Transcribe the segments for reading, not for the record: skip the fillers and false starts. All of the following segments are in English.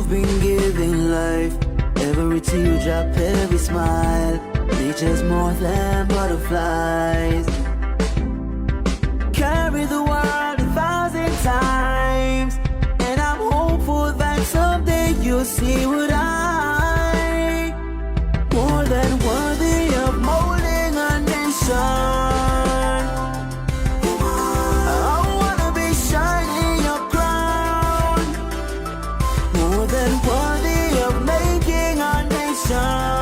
you've been giving life. Every teardrop, every smile. Nature's more than butterflies. Carry the world 1,000 times, and I'm hopeful that someday you'll see what I more than worthy of molding a nation. I wanna be shining your crown, more than worthy of making a nation.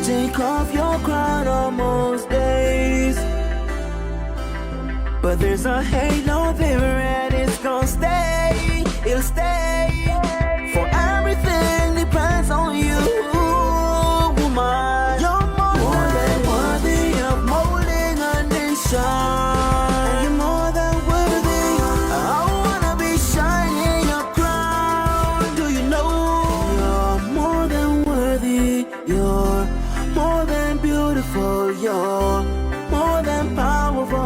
Take off your crown on most days, but there's a halo there and it's gonna stay. It'll stay. For everything depends on you, woman. You're more than worthy of molding a nation. You're more than worthy. I wanna be shining your crown. Do you know you're more than worthy? You're more than beautiful, you're more than powerful.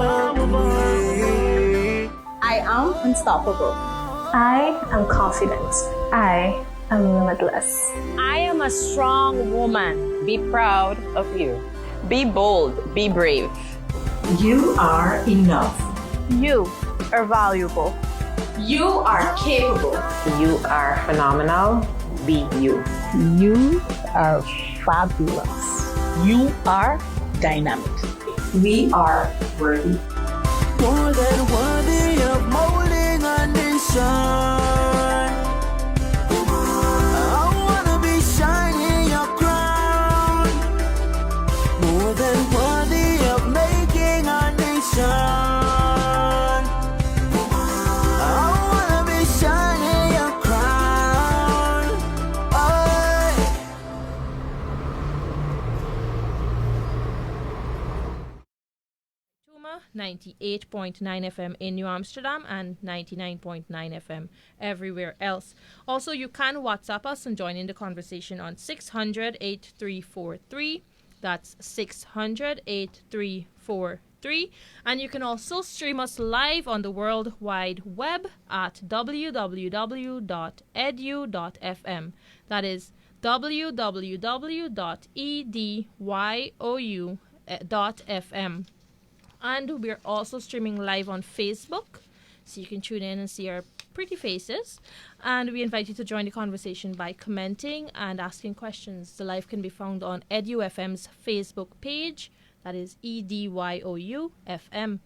I am unstoppable. I am confident. I am limitless. I am a strong woman. Be proud of you. Be bold. Be brave. You are enough. You are valuable. You are capable. You are phenomenal. Be you. You are fabulous. You are dynamic. We are worthy. More than worthy of molding a nation. I wanna be shining your crown, more than worthy of making a nation. Tuma, 98.9 FM in New Amsterdam and 99.9 FM everywhere else. Also, you can WhatsApp us and join in the conversation on 600-8343. That's 600-8343. And you can also stream us live on the World Wide Web at www.edu.fm. That is www.edyoou.fm. And we're also streaming live on Facebook, so you can tune in and see our pretty faces. And we invite you to join the conversation by commenting and asking questions. The live can be found on EduFM's Facebook page. That is EDYOU FM.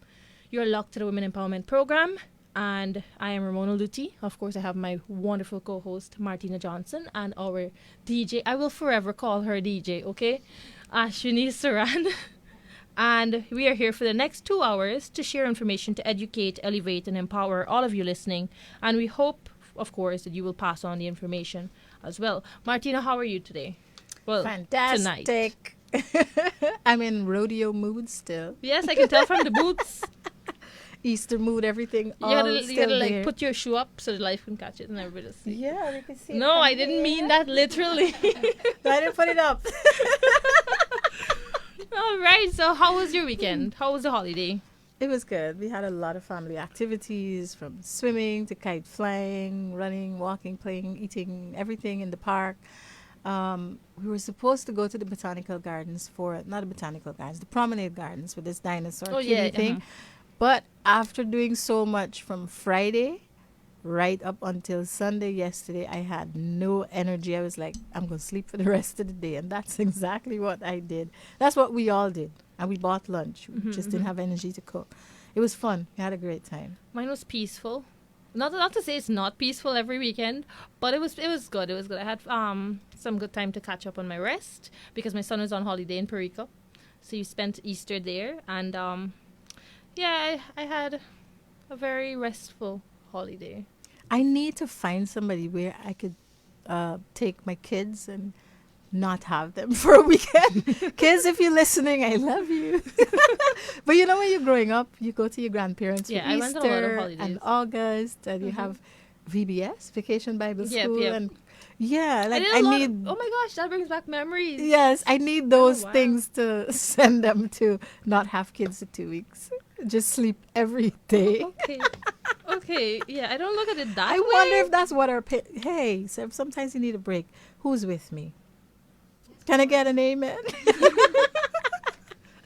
You're locked to the Women Empowerment Program. And I am Ramona Lutti. Of course, I have my wonderful co-host, Martina Johnson, and our DJ. I will forever call her DJ, okay? Ashwini Saran. And we are here for the next 2 hours to share information to educate, elevate, and empower all of you listening. And we hope, of course, that you will pass on the information as well. Martina, how are you today? Well, fantastic. I'm in rodeo mood still. Yes, I can tell from the boots. Easter mood, everything. You gotta like put your shoe up so the life can catch it and everybody see. Yeah, they can see. No, I didn't mean that literally. No, I didn't put it up. All right. So, how was your weekend? How was the holiday? It was good. We had a lot of family activities, from swimming to kite flying, running, walking, playing, eating, everything in the park. We were supposed to go to the botanical gardens the promenade gardens with this dinosaur thing. But after doing so much from Friday right up until Sunday yesterday, I had no energy. I was like, I'm going to sleep for the rest of the day. And that's exactly what I did. That's what we all did. And we bought lunch. We just didn't have energy to cook. It was fun. We had a great time. Mine was peaceful. Not to say it's not peaceful every weekend, but it was good. It was good. I had some good time to catch up on my rest because my son was on holiday in Puerto Rico. So he spent Easter there. And I had a very restful holiday. I need to find somebody where I could take my kids and not have them for a weekend. Kids, if you're listening, I love you. But you know, when you're growing up, you go to your grandparents for I went on a lot of Easter holidays. and August, and you have VBS, Vacation Bible School, and Yeah, like did I a lot need. oh my gosh, that brings back memories. Yes, I need those wow. things to send them to not have kids for 2 weeks. Just sleep every day. Okay. Okay. Yeah, I don't look at it that I way. wonder if that's what our hey, so sometimes you need a break. Who's with me? Can I get an amen?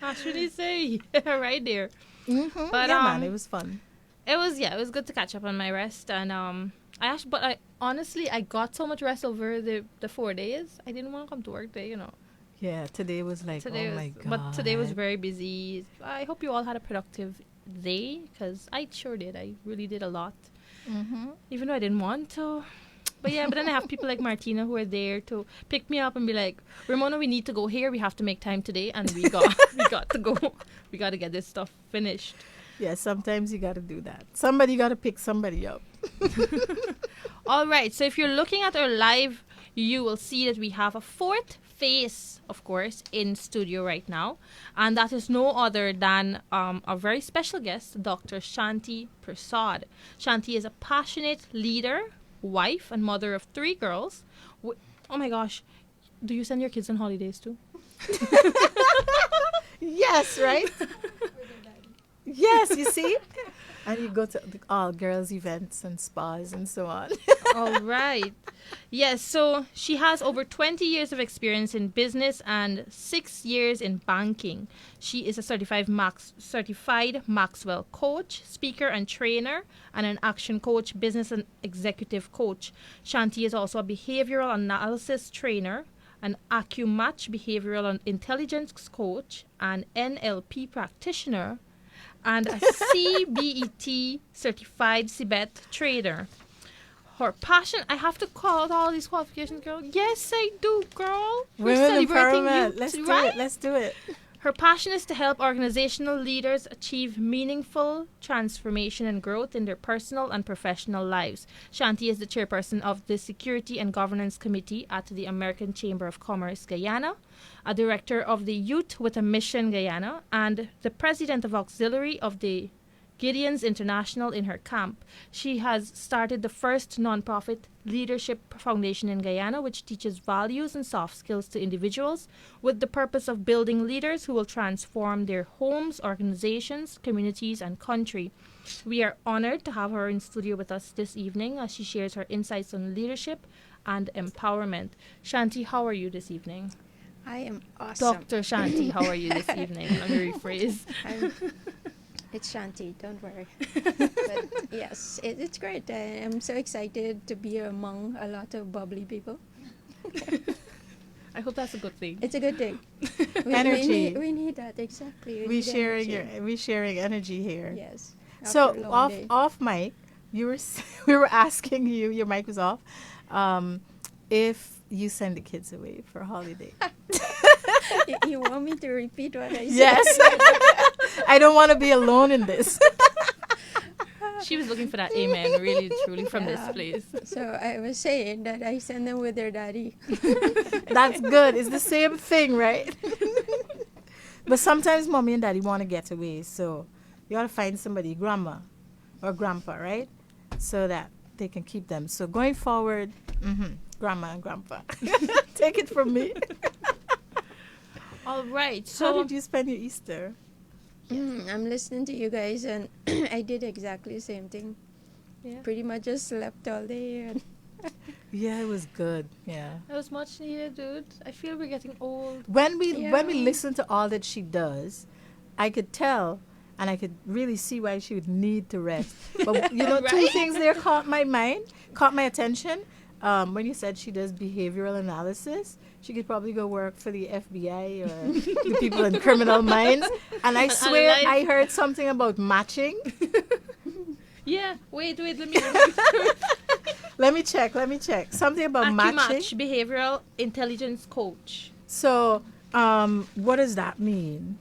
Actually say right there. Mm-hmm. But Yeah, man, it was fun. it was good to catch up on my rest, and I honestly I got so much rest over the 4 days. I didn't want to come to work today, Yeah, today was like, Today oh was, my god. but today was very busy. I hope you all had a productive day, because I sure did. I really did a lot, even though I didn't want to. But yeah, but then I have people like Martina who are there to pick me up and be like, Ramona, we need to go here. We have to make time today, and we got to go. We got to get this stuff finished. Yeah, sometimes you got to do that. Somebody got to pick somebody up. All right. So if you're looking at our live, you will see that we have a fourth face, of course, in studio right now, and that is no other than a very special guest, Dr. Shanti Persaud. Shanti is a passionate leader, wife, and mother of 3 girls. Oh my gosh, do you send your kids on holidays too? Yes, right? Yes, you see? And you go to all girls' events and spas and so on. All right. Yes, so she has over 20 years of experience in business and 6 years in banking. She is a certified Maxwell coach, speaker and trainer, and an action coach, business and executive coach. Shanti is also a behavioral analysis trainer, an AcuMatch behavioral intelligence coach, an NLP practitioner, and a CBET certified Cebet trader. Her passion, I have to call out all these qualifications, girl. Yes, I do, girl. We're Women celebrating empowerment. you, Let's do right? it. Let's do it. Her passion is to help organizational leaders achieve meaningful transformation and growth in their personal and professional lives. Shanti is the chairperson of the Security and Governance Committee at the American Chamber of Commerce Guyana, a director of the Youth with a Mission Guyana, and the president of auxiliary of the Gideon's International in her camp. She has started the first nonprofit leadership foundation in Guyana, which teaches values and soft skills to individuals with the purpose of building leaders who will transform their homes, organizations, communities, and country. We are honored to have her in studio with us this evening as she shares her insights on leadership and empowerment. Shanti, how are you this evening? I am awesome. Dr. Shanti, how are you this evening? Let me rephrase. It's Shanti, don't worry. But yes, it's great. I'm so excited to be among a lot of bubbly people. I hope that's a good thing. It's a good thing. Energy. We need that, exactly. We sharing energy here. Yes. So after a long day. off mic, we were asking you, your mic was off, if you send the kids away for a holiday. You want me to repeat what I said? Yes. I don't want to be alone in this. She was looking for that amen, really, truly, from this place. So I was saying that I send them with their daddy. That's good. It's the same thing, right? But sometimes mommy and daddy want to get away, so you got to find somebody, grandma or grandpa, right? So that they can keep them. So going forward, grandma and grandpa. Take it from me. All right. How So did you spend your Easter? I'm listening to you guys, and I did exactly the same thing. Yeah. Pretty much just slept all day. And Yeah, it was good. Yeah. it was much needed, dude. I feel we're getting old. When we Yeah. listen to all that she does, I could tell and I could really see why she would need to rest. But two Right? things there caught my attention. When you said she does behavioral analysis, she could probably go work for the FBI or the people in criminal minds. And I swear analyze- I heard something about matching. Yeah. Wait. Let me. Let me check. Something about matching. AcuMatch behavioral intelligence coach. So, what does that mean?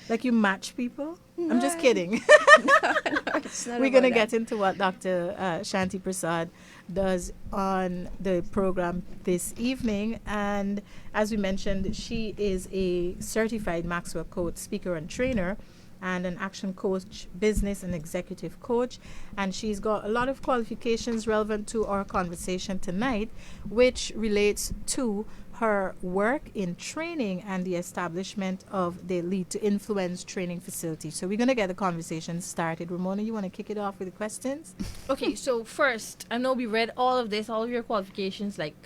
Like you match people? I'm just kidding. it's not We're about going to that. get into what Dr. Shanti Persaud does on the program this evening. And as we mentioned, she is a certified Maxwell coach, speaker, and trainer. and an action coach, business and executive coach. And she's got a lot of qualifications relevant to our conversation tonight, which relates to her work in training and the establishment of the Lead to Influence training facility. So we're going to get the conversation started. Ramona, you want to kick it off with the questions? Okay, so first, I know we read all of this, all of your qualifications, like,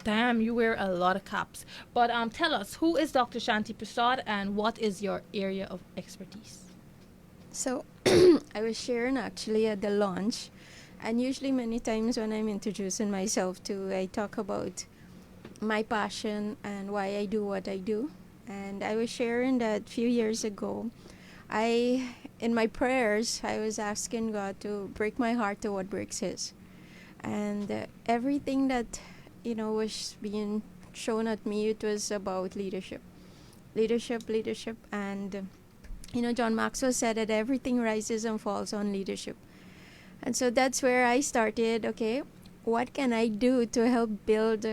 damn, you wear a lot of caps. But tell us, who is Dr. Shanti Persaud and what is your area of expertise? So I was sharing actually at the launch, and usually many times when I'm introducing myself to, I talk about my passion and why I do what I do. And I was sharing that a few years ago, in my prayers, I was asking God to break my heart to what breaks His. And everything that, was being shown at me, it was about leadership. Leadership. And, John Maxwell said that everything rises and falls on leadership. And so that's where I started, okay, what can I do to help build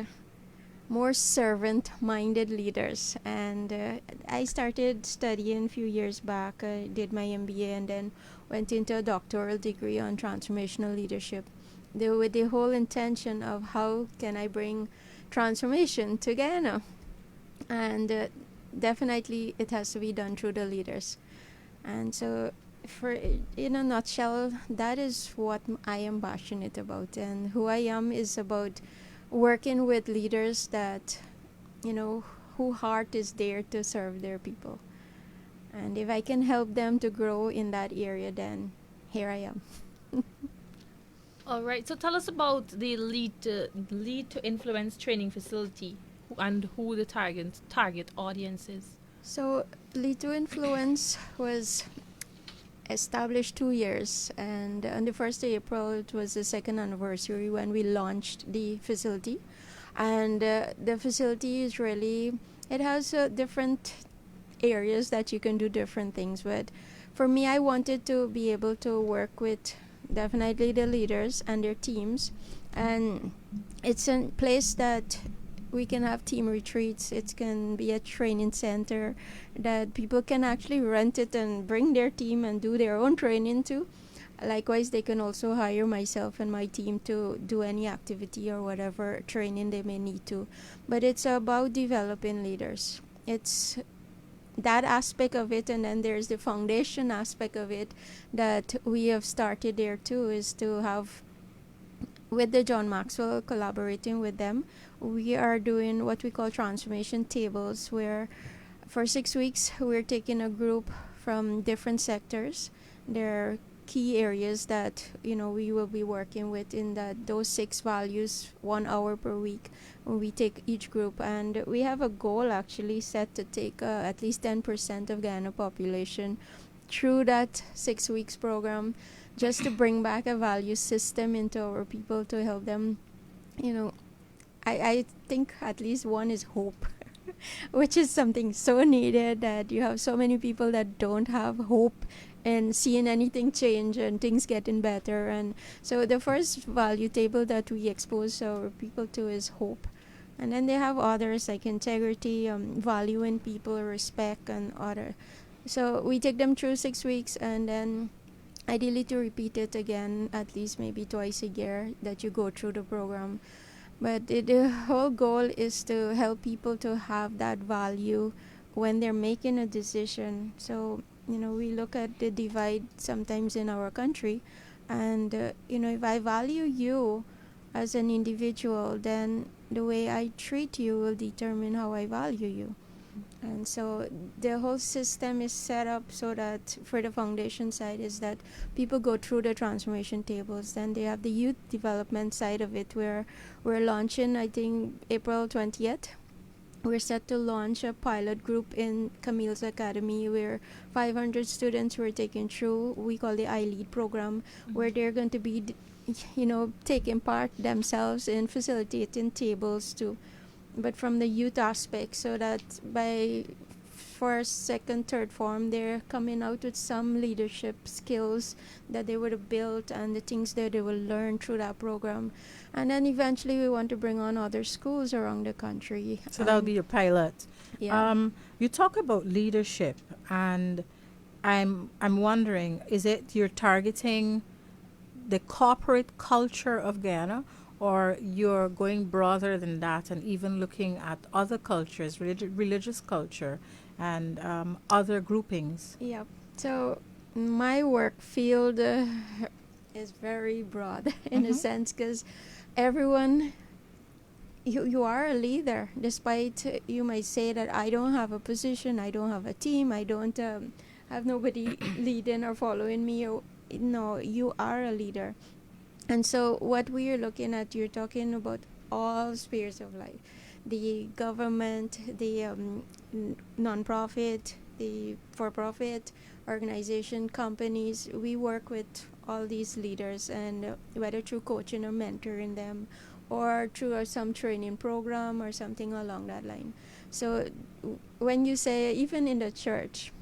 more servant-minded leaders? And I started studying a few years back. I did my MBA and then went into a doctoral degree on transformational leadership, with the whole intention of how can I bring transformation to Guyana. And definitely it has to be done through the leaders. And so in a nutshell, that is what I am passionate about. And who I am is about working with leaders that, whose heart is there to serve their people. And if I can help them to grow in that area, then here I am. All right, so tell us about the Lead to Influence training facility and who the target audience is. So Lead to Influence was established 2 years, and on the 1st of April, it was the second anniversary when we launched the facility. And the facility is really, it has different areas that you can do different things with. For me, I wanted to be able to work with definitely the leaders and their teams, and it's a place that we can have team retreats. It can be a training center that people can actually rent it and bring their team and do their own training too. Likewise, they can also hire myself and my team to do any activity or whatever training they may need to. But it's about developing leaders. It's that aspect of it, and then there's the foundation aspect of it that we have started there too, is to have, with the John Maxwell, collaborating with them, we are doing what we call transformation tables, where for 6 weeks we're taking a group from different sectors. There are key areas that we will be working with in those 6 values, 1 hour per week. We take each group, and we have a goal actually set to take at least 10% of Guyana population through that 6 weeks program, just to bring back a value system into our people to help them. I think at least one is hope, which is something so needed, that you have so many people that don't have hope and seeing anything change and things getting better. And so the first value table that we expose our people to is hope. And then they have others like integrity, value in people, respect, and other. So we take them through 6 weeks, and then ideally to repeat it again at least maybe twice a year that you go through the program. But the whole goal is to help people to have that value when they're making a decision. So, we look at the divide sometimes in our country, and, if I value you as an individual, then the way I treat you will determine how I value you. And so the whole system is set up so that for the foundation side is that people go through the transformation tables. Then they have the youth development side of it, where we're launching, I think, April 20th. We're set to launch a pilot group in Camille's Academy, where 500 students were taken through, we call the iLead program, where they're going to be, taking part themselves in facilitating tables too, but from the youth aspect, so that by first, second, third form, they're coming out with some leadership skills that they would have built and the things that they will learn through that program. And then eventually we want to bring on other schools around the country. So that'll be your pilot. Yeah. You talk about leadership, and I'm wondering, is it you're targeting the corporate culture of Guyana, or you're going broader than that and even looking at other cultures, religious culture, and other groupings? Yeah. So my work field is very broad in a sense, because everyone, you are a leader, despite you might say that I don't have a position, I don't have a team, I don't have nobody leading or following me. No, you are a leader. And so what we are looking at, you're talking about all spheres of life, the government, the non-profit, the for-profit organization, companies. We work with all these leaders, and whether through coaching or mentoring them, or through some training program or something along that line. So when you say, even in the church,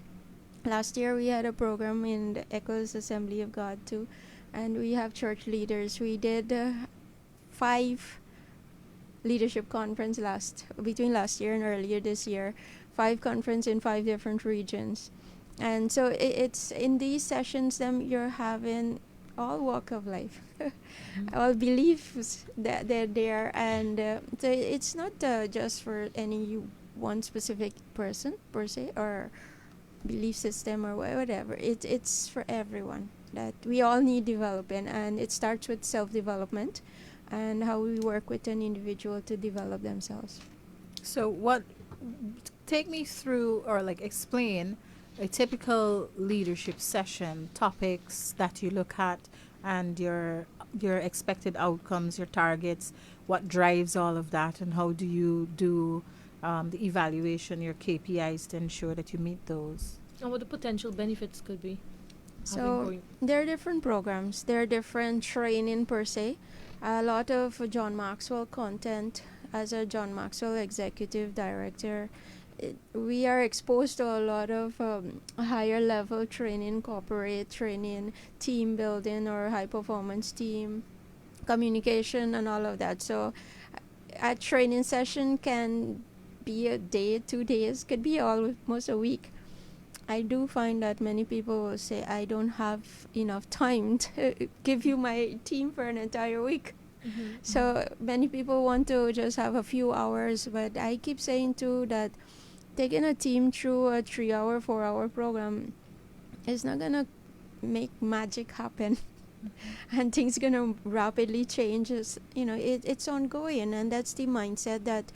last year we had a program in the Echoes Assembly of God too, and we have church leaders. We did 5 leadership conference between last year and earlier this year, 5 conference in 5 different regions. And so it's in these sessions you're having all walk of life, all beliefs that they're there, and so it's not just for any one specific person per se, or belief system, or whatever. It's for everyone, that we all need development, and it starts with self-development and how we work with an individual to develop themselves. So take me through, or like explain a typical leadership session, topics that you look at, and your expected outcomes, your targets, what drives all of that, and how do you do the evaluation, your KPIs, to ensure that you meet those? And what the potential benefits could be. So there are different programs, there are different training per se. A lot of John Maxwell content. As a John Maxwell executive director, we are exposed to a lot of higher level training, corporate training, team building or high performance team, communication and all of that. So a training session can be a day, 2 days, could be almost a week. I do find that many people will say, I don't have enough time to give you my team for an entire week. So many people want to just have a few hours, but I keep saying too that taking a team through a 3-hour, 4-hour program is not gonna make magic happen. And things gonna rapidly change. It's ongoing, and that's the mindset that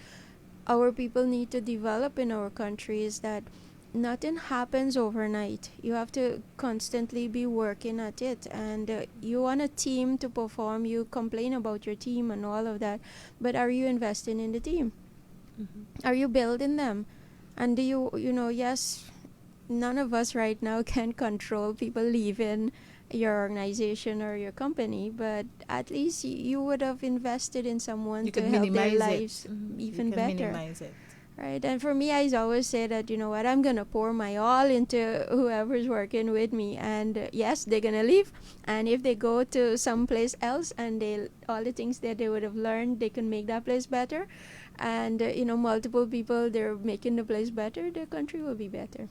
our people need to develop in our country, is that nothing happens overnight. You have to constantly be working at it, and you want a team to perform. You complain about your team and all of that, but are you investing in the team? Are you building them? And do yes, none of us right now can control people leaving your organization or your company, but at least you would have invested in someone to help their lives even better. Minimize it. Right, and for me, I always say that, I'm going to pour my all into whoever's working with me. And yes, they're going to leave. And if they go to someplace else and all the things that they would have learned, they can make that place better. And, multiple people, they're making the place better, the country will be better.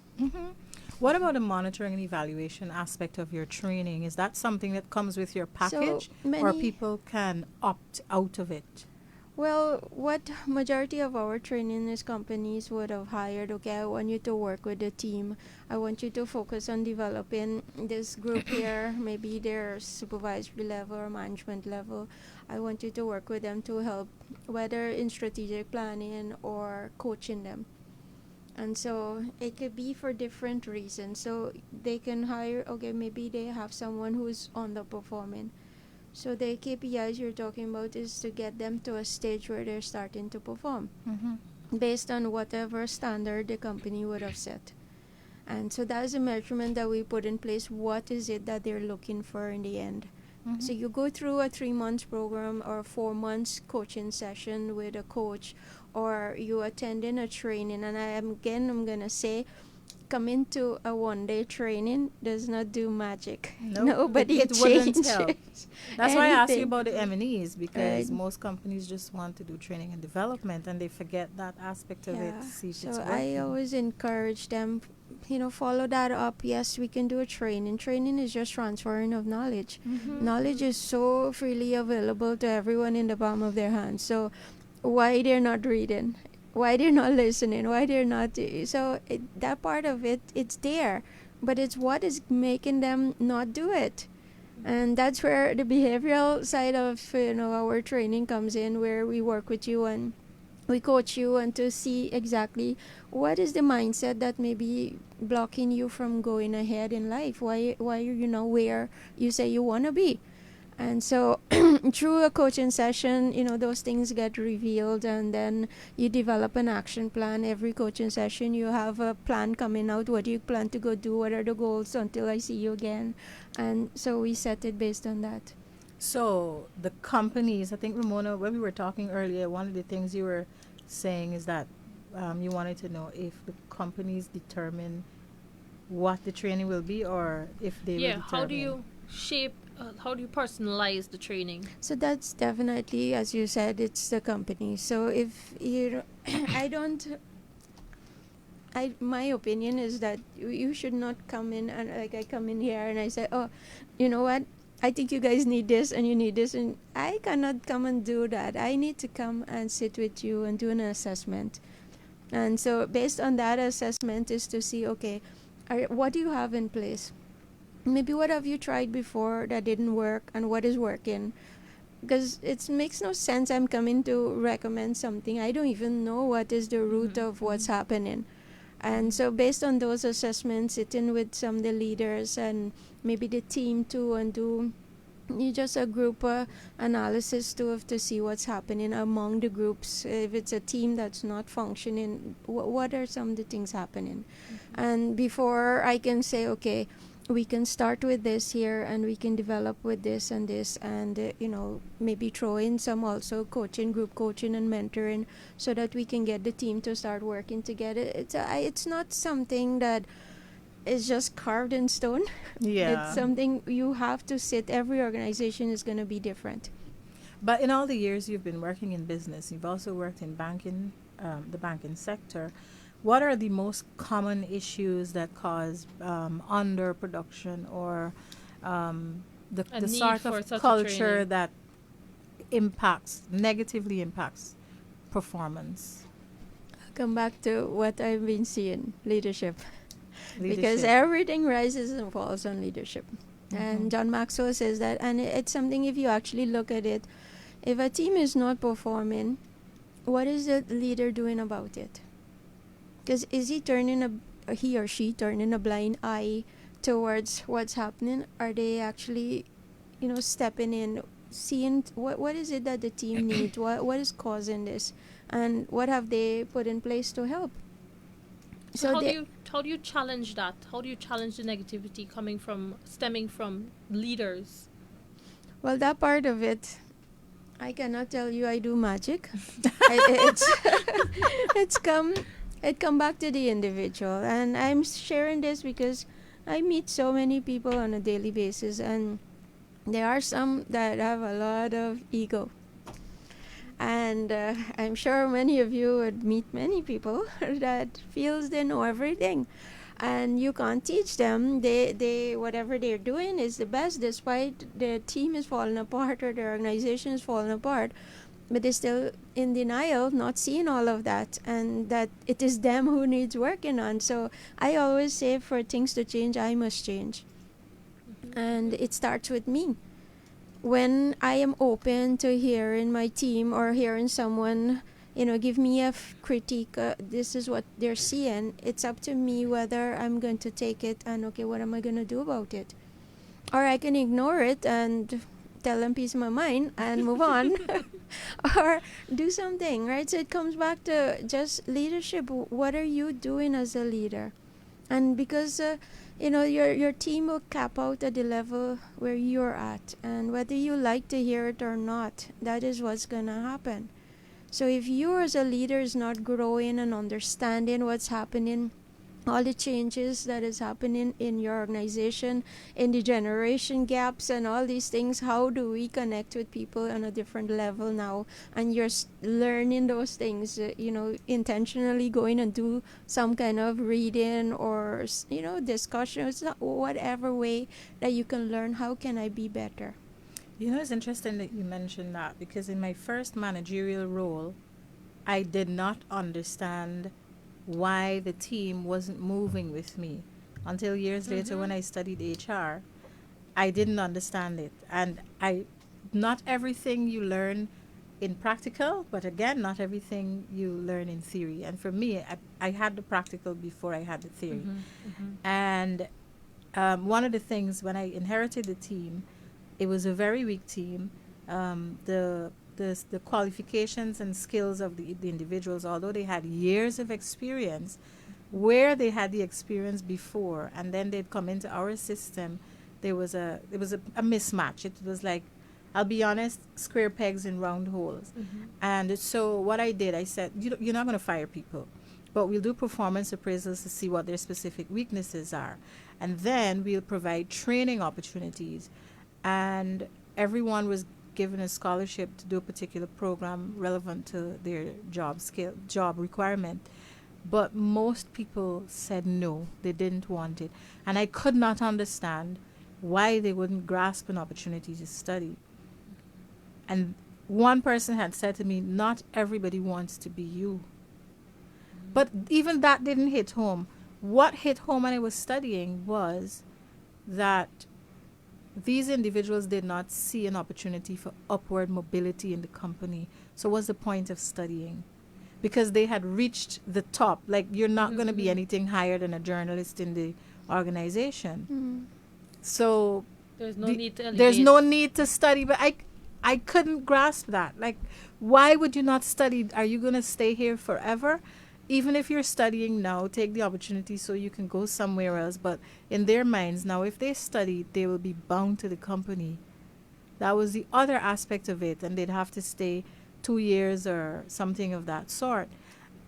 What about the monitoring and evaluation aspect of your training? Is that something that comes with your package, or people can opt out of it? Well, what majority of our training is companies would have hired, okay, I want you to work with the team. I want you to focus on developing this group here, maybe their supervisory level or management level. I want you to work with them to help, whether in strategic planning or coaching them. And so it could be for different reasons. So they can hire, okay, maybe they have someone who's underperforming. So the KPIs you're talking about is to get them to a stage where they're starting to perform based on whatever standard the company would have set. And so that is a measurement that we put in place. What is it that they're looking for in the end? So you go through a 3-month program or 4 months coaching session with a coach, or you attending a training. And I'm going to say, coming to a 1-day training does not do magic. Nobody it wouldn't help. That's why I asked you anything. about the M&Es, because most companies just want to do training and development, and they forget that aspect of it to see if it's So working. I always encourage them, follow that up. Yes, we can do a training. Training is just transferring of knowledge. Knowledge is so freely available to everyone in the palm of their hands. So why they're not reading? Why they're not listening? Why they're not? That part of it, it's there, but it's what is making them not do it. And that's where the behavioral side of our training comes in, where we work with you and we coach you and to see exactly what is the mindset that may be blocking you from going ahead in life. Why are you not where you say you want to be? And so through a coaching session, those things get revealed, and then you develop an action plan. Every coaching session, you have a plan coming out. What do you plan to go do? What are the goals until I see you again? And so we set it based on that. So the companies, I think, Ramona, when we were talking earlier, one of the things you were saying is that you wanted to know if the companies determine what the training will be, or if they will determine. How do you shape, how do you personalize the training? So that's definitely, as you said, it's the company. So if you, my opinion is that you should not come in and I come in here and I say, oh, you know what? I think you guys need this and you need this, and I cannot come and do that. I need to come and sit with you and do an assessment. And so based on that assessment is to see, okay, what do you have in place? Maybe what have you tried before that didn't work, and what is working? Because it makes no sense I'm coming to recommend something. I don't even know what is the root of what's happening. And so based on those assessments, sitting with some of the leaders and maybe the team too, and do just a group analysis too, to see what's happening among the groups. If it's a team that's not functioning, what are some of the things happening? And before I can say, okay, we can start with this here and we can develop with this and this, and maybe throw in some also coaching, group coaching and mentoring, so that we can get the team to start working together. It's not something that is just carved in stone. It's something you have to sit. Every organization is going to be different. But in all the years you've been working in business, you've also worked in banking, the banking sector. What are the most common issues that cause underproduction, or the sort of culture that negatively impacts performance? I'll come back to what I've been seeing, leadership. Because everything rises and falls on leadership. And John Maxwell says that, and it's something, if you actually look at it, if a team is not performing, what is the leader doing about it? Because is he or she turning a blind eye towards what's happening? Are they actually, stepping in, seeing what is it that the team needs? What is causing this? And what have they put in place to help? So how do you challenge that? How do you challenge the negativity stemming from leaders? Well, that part of it, I cannot tell you I do magic. It come back to the individual, and I'm sharing this because I meet so many people on a daily basis, and there are some that have a lot of ego. And I'm sure many of you would meet many people that feels they know everything, and you can't teach them. They whatever they're doing is the best, despite their team is falling apart or their organization is falling apart. But they're still in denial, not seeing all of that, and that it is them who needs working on. So I always say, for things to change, I must change, and it starts with me. When I am open to hearing my team or hearing someone, give me a critique, this is what they're seeing, it's up to me whether I'm going to take it and, okay, what am I going to do about it? Or I can ignore it and tell them peace of my mind and move on. Or do something, right? So it comes back to just leadership. What are you doing as a leader? And because your team will cap out at the level where you're at, and whether you like to hear it or not, that is what's gonna happen. So if you as a leader is not growing and understanding what's happening, all the changes that is happening in your organization, in the generation gaps and all these things. How do we connect with people on a different level now? And you're learning those things, intentionally going and do some kind of reading or, discussions, whatever way that you can learn. How can I be better? It's interesting that you mentioned that, because in my first managerial role, I did not understand why the team wasn't moving with me until years later when I studied HR. I didn't understand it. And not everything you learn in practical, but again, not everything you learn in theory. And for me, I had the practical before I had the theory. And one of the things, when I inherited the team, it was a very weak team. The qualifications and skills of the individuals, although they had years of experience, where they had the experience before, and then they'd come into our system, it was a mismatch. It was like, I'll be honest, square pegs in round holes. And so what I did, I said, you're not going to fire people, but we'll do performance appraisals to see what their specific weaknesses are. And then we'll provide training opportunities. And everyone was given a scholarship to do a particular program relevant to their job requirement. But most people said no, they didn't want it. And I could not understand why they wouldn't grasp an opportunity to study. And one person had said to me, not everybody wants to be you. But even that didn't hit home. What hit home when I was studying was that these individuals did not see an opportunity for upward mobility in the company. So what's the point of studying? Because they had reached the top. Like, you're not going to be anything higher than a journalist in the organization. So There's no need to elevate. there's no need to study. But I couldn't grasp that. Like, why would you not study? Are you going to stay here forever? Even if you're studying now, take the opportunity so you can go somewhere else. But in their minds now, if they study, they will be bound to the company. That was the other aspect of it. And they'd have to stay 2 years or something of that sort.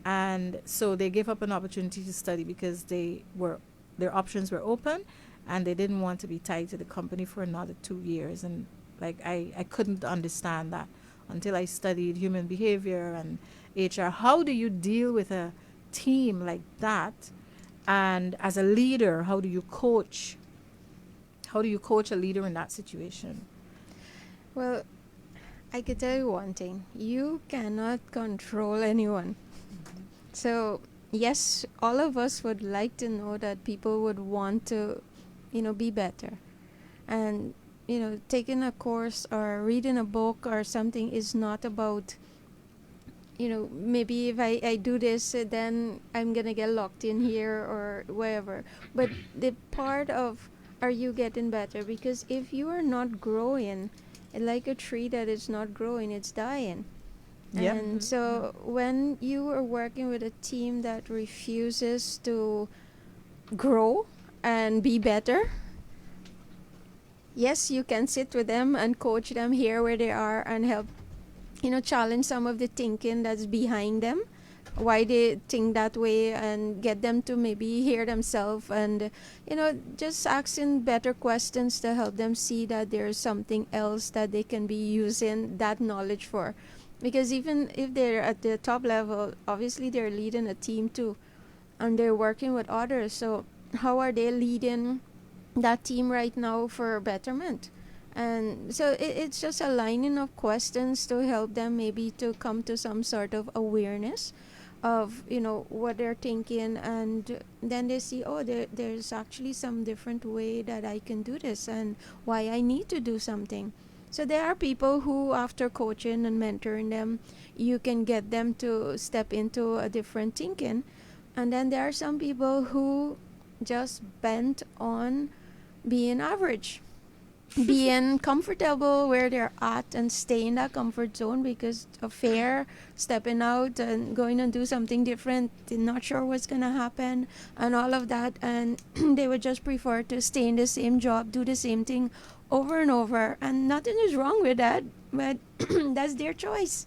And so they gave up an opportunity to study because their options were open, and they didn't want to be tied to the company for another 2 years. And I couldn't understand that until I studied human behavior and HR. How do you deal with a team like that? And as a leader, how do you coach? How do you coach a leader in that situation? Well, I could tell you one thing. You cannot control anyone. So, yes, all of us would like to know that people would want to, be better. And, taking a course or reading a book or something is not about, maybe if I do this, then I'm going to get locked in here or wherever. But the part of, are you getting better? Because if you are not growing, like a tree that is not growing, it's dying. Yep. And so when you are working with a team that refuses to grow and be better, yes, you can sit with them and coach them here where they are and help, challenge some of the thinking that's behind them, why they think that way, and get them to maybe hear themselves and, just asking better questions to help them see that there's something else that they can be using that knowledge for. Because even if they're at the top level, obviously they're leading a team too, and they're working with others. So how are they leading that team right now for betterment? And so it's just a lining of questions to help them maybe to come to some sort of awareness of, what they're thinking. And then they see, there's actually some different way that I can do this and why I need to do something. So there are people who, after coaching and mentoring them, you can get them to step into a different thinking. And then there are some people who just bent on being average, being comfortable where they're at and stay in that comfort zone because of fear, stepping out and going and do something different. They're not sure what's going to happen and all of that. And they would just prefer to stay in the same job, do the same thing over and over. And nothing is wrong with that, but that's their choice.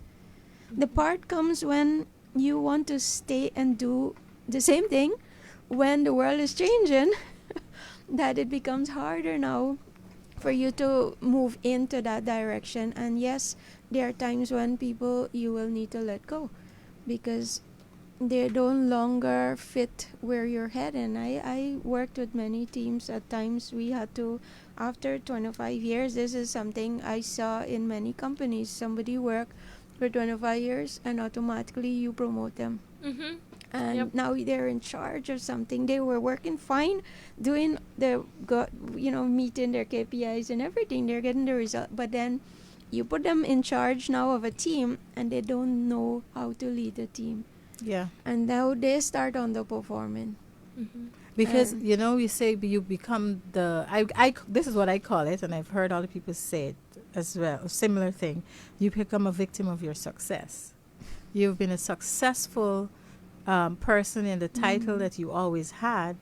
The part comes when you want to stay and do the same thing when the world is changing, that it becomes harder now for you to move into that direction. And yes, there are times when people you will need to let go because they don't longer fit where you're heading. I worked with many teams. At times we had to, after 25 years, this is something I saw in many companies. Somebody work for 25 years and automatically you promote them. Mm-hmm. And now they're in charge of something. They were working fine, doing meeting their KPIs and everything. They're getting the result. But then you put them in charge now of a team and they don't know how to lead a team. Yeah. And now they start underperforming. Mm-hmm. Because, we say you become this is what I call it, and I've heard other people say it as well, a similar thing. You become a victim of your success. You've been a successful person in the title that you always had,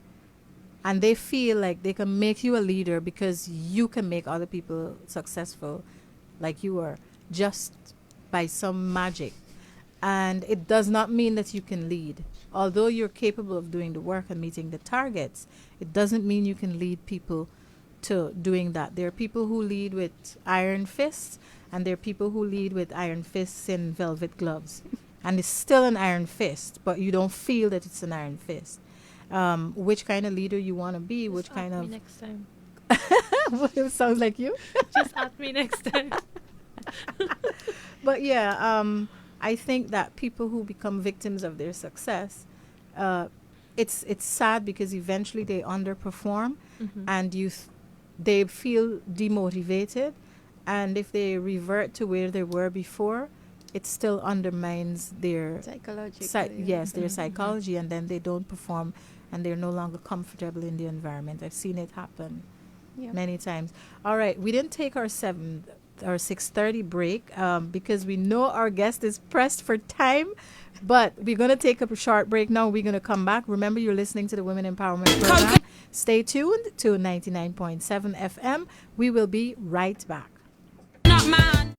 and they feel like they can make you a leader because you can make other people successful like you are, just by some magic. And it does not mean that you can lead. Although you're capable of doing the work and meeting the targets, it doesn't mean you can lead people to doing that. There are people who lead with iron fists, and there are people who lead with iron fists in velvet gloves. And it's still an iron fist, but you don't feel that it's an iron fist. Which kind of leader you want to be, Just which kind ask of... me next time. It sounds like you. Just ask me next time. But yeah, I think that people who become victims of their success, it's sad because eventually they underperform, and they feel demotivated, and if they revert to where they were before, it still undermines their Psychologically. their psychology, and then they don't perform, and they're no longer comfortable in the environment. I've seen it happen many times. All right, we didn't take our 6:30 break because we know our guest is pressed for time, but we're going to take a short break now. We're going to come back. Remember, you're listening to the Women Empowerment Program. Stay tuned to 99.7 FM. We will be right back. Not mine.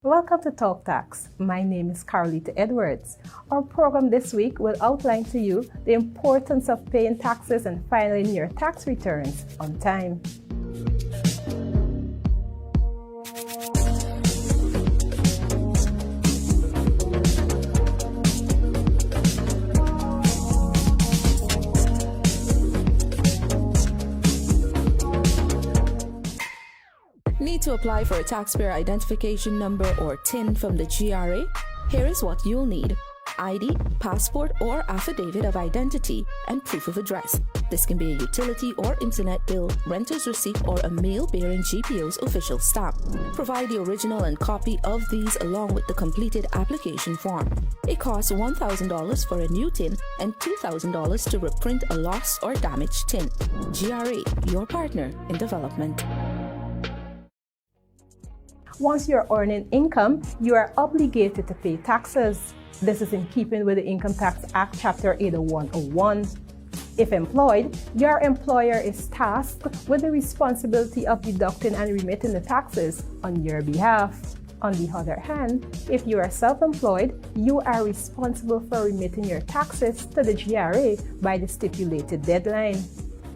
Welcome to Talk Tax. My name is Carolita Edwards. Our program this week will outline to you the importance of paying taxes and filing your tax returns on time. Need to apply for a taxpayer identification number or TIN from the GRA? Here is what you'll need: ID, passport or affidavit of identity, and proof of address. This can be a utility or internet bill, renter's receipt, or a mail bearing GPO's official stamp. Provide the original and copy of these along with the completed application form. It costs $1,000 for a new TIN and $2,000 to reprint a lost or damaged TIN. GRA, your partner in development. Once you're earning income, you are obligated to pay taxes. This is in keeping with the Income Tax Act, Chapter 80101. If employed, your employer is tasked with the responsibility of deducting and remitting the taxes on your behalf. On the other hand, if you are self-employed, you are responsible for remitting your taxes to the GRA by the stipulated deadline.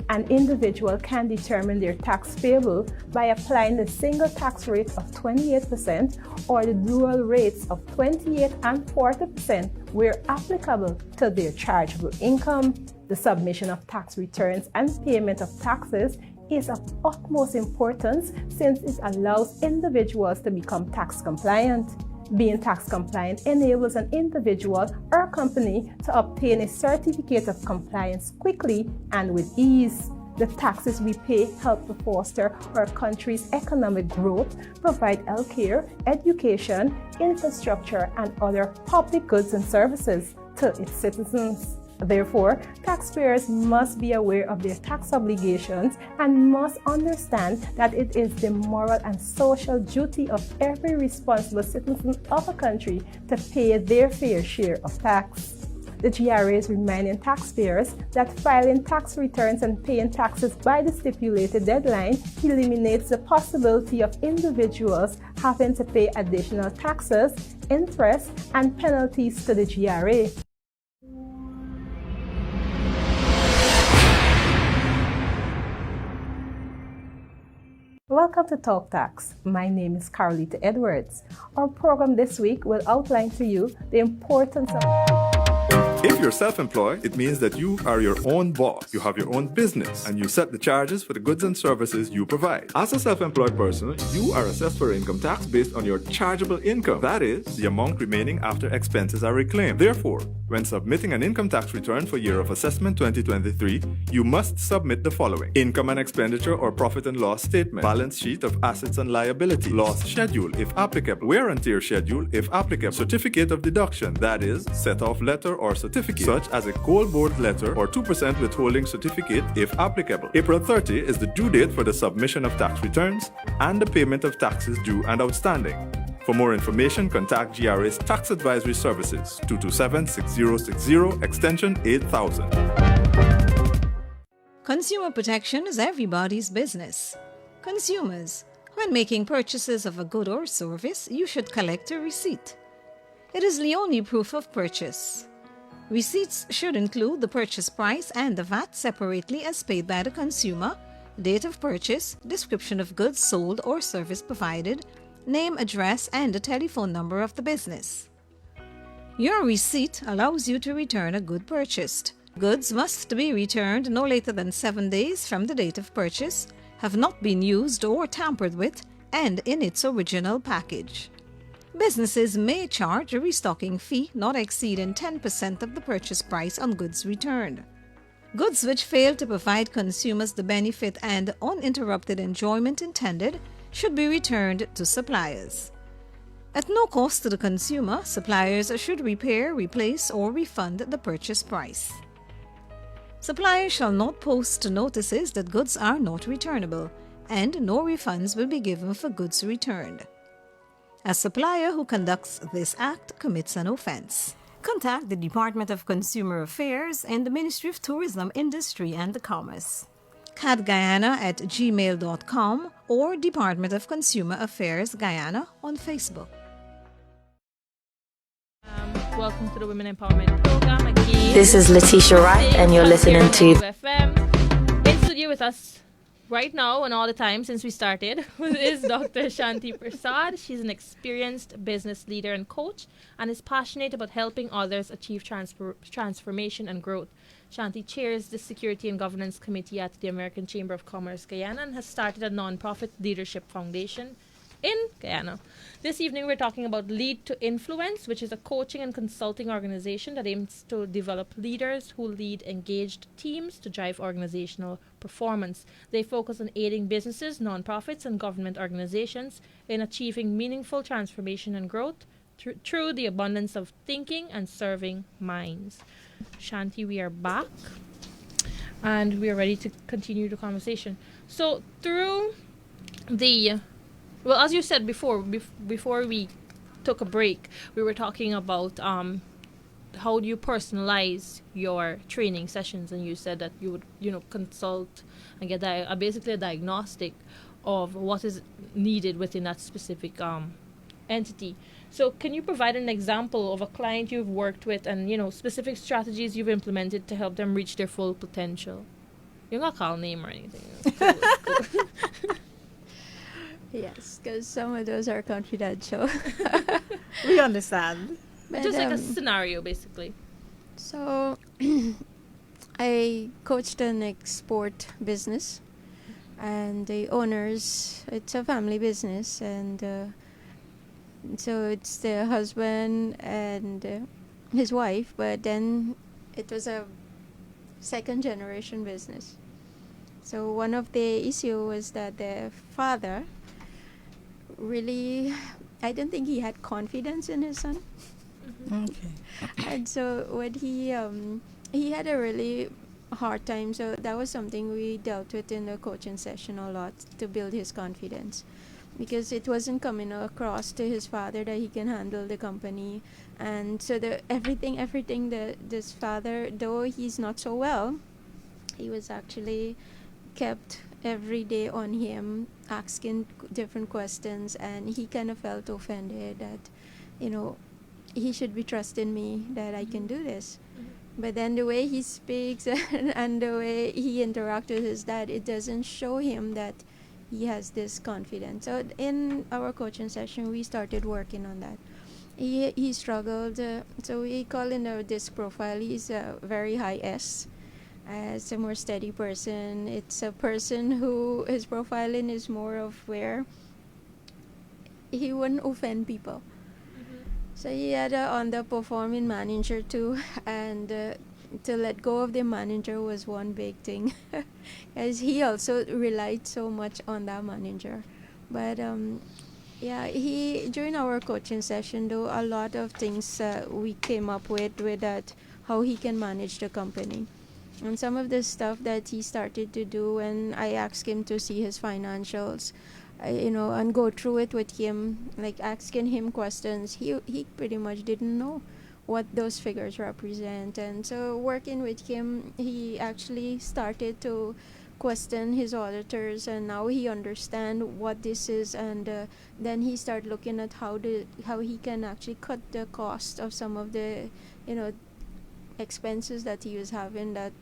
An individual can determine their tax payable by applying the single tax rate of 28% or the dual rates of 28% and 40% where applicable to their chargeable income. The submission of tax returns and payment of taxes is of utmost importance since it allows individuals to become tax compliant. Being tax compliant enables an individual or company to obtain a certificate of compliance quickly and with ease. The taxes we pay help to foster our country's economic growth, provide healthcare, education, infrastructure, and other public goods and services to its citizens. Therefore, taxpayers must be aware of their tax obligations and must understand that it is the moral and social duty of every responsible citizen of a country to pay their fair share of tax. The GRA is reminding taxpayers that filing tax returns and paying taxes by the stipulated deadline eliminates the possibility of individuals having to pay additional taxes, interest, and penalties to the GRA. Welcome to Talk Tax. My name is Carolita Edwards. Our program this week will outline to you the importance of... If you're self-employed, it means that you are your own boss. You have your own business, and you set the charges for the goods and services you provide. As a self-employed person, you are assessed for income tax based on your chargeable income. That is, the amount remaining after expenses are reclaimed. Therefore, when submitting an income tax return for year of assessment 2023, you must submit the following: income and expenditure or profit and loss statement, balance sheet of assets and liability, loss schedule if applicable, wear and tear schedule if applicable, certificate of deduction, that is, set-off letter or certificate, such as a coal board letter or 2% withholding certificate if applicable. April 30 is the due date for the submission of tax returns and the payment of taxes due and outstanding. For more information, contact GRA's Tax Advisory Services, 227-6060, extension 8000. Consumer protection is everybody's business. Consumers, when making purchases of a good or service, you should collect a receipt. It is the only proof of purchase. Receipts should include the purchase price and the VAT separately as paid by the consumer, date of purchase, description of goods sold or service provided, name, address, and the telephone number of the business. Your receipt allows you to return a good purchased. Goods must be returned no later than 7 days from the date of purchase, have not been used or tampered with, and in its original package. Businesses may charge a restocking fee not exceeding 10% of the purchase price on goods returned. Goods which fail to provide consumers the benefit and uninterrupted enjoyment intended should be returned to suppliers. At no cost to the consumer, suppliers should repair, replace, or refund the purchase price. Suppliers shall not post notices that goods are not returnable, and no refunds will be given for goods returned. A supplier who conducts this act commits an offense. Contact the Department of Consumer Affairs and the Ministry of Tourism, Industry and Commerce. catguyana@gmail.com or Department of Consumer Affairs Guyana on Facebook. Welcome to the Women Empowerment Program. Again, this is Letitia Wright, and you're listening to FM. In studio with us right now and all the time since we started is Dr. Shanti Persaud. She's an experienced business leader and coach and is passionate about helping others achieve transformation and growth. Shanti chairs the Security and Governance Committee at the American Chamber of Commerce Guyana and has started a non-profit leadership foundation in Guyana. This evening we're talking about Lead to Influence, which is a coaching and consulting organization that aims to develop leaders who lead engaged teams to drive organizational performance. They focus on aiding businesses, nonprofits, and government organizations in achieving meaningful transformation and growth through the abundance of thinking and serving minds. Shanti, we are back and we are ready to continue the conversation. So through the well, as you said before we took a break, we were talking about how do you personalize your training sessions, and you said that you would, consult and get basically a diagnostic of what is needed within that specific entity. So can you provide an example of a client you've worked with and, specific strategies you've implemented to help them reach their full potential? You're not call name or anything. Cool. Yes, because some of those are confidential. We understand. But, just like a scenario, basically. So, I coached an export business, and the owners, it's a family business, and so it's the husband and his wife, but then it was a second generation business. So one of the issue was that the father really, I don't think he had confidence in his son. Okay. And so when he he had a really hard time. So that was something we dealt with in the coaching session a lot to build his confidence, because it wasn't coming across to his father that he can handle the company. And so the everything that this father, though he's not so well, he was actually kept every day on him, asking different questions, and he kind of felt offended that, you know, he should be trusting me that I can do this. But then the way he speaks and the way he interacts with his dad, it doesn't show him that he has this confidence. So in our coaching session, we started working on that. He struggled. So we call in our disc profile, he's a very high S. As a more steady person, it's a person who his profiling is more of where he wouldn't offend people. So he had an underperforming manager too, and to let go of the manager was one big thing, as he also relied so much on that manager. But yeah, he during our coaching session, though, a lot of things we came up with that how he can manage the company. And some of the stuff that he started to do when I asked him to see his financials, and go through it with him, like asking him questions, he pretty much didn't know what those figures represent. And so working with him, he actually started to question his auditors, and now he understand what this is. And then he started looking at how he can actually cut the cost of some of the expenses that he was having that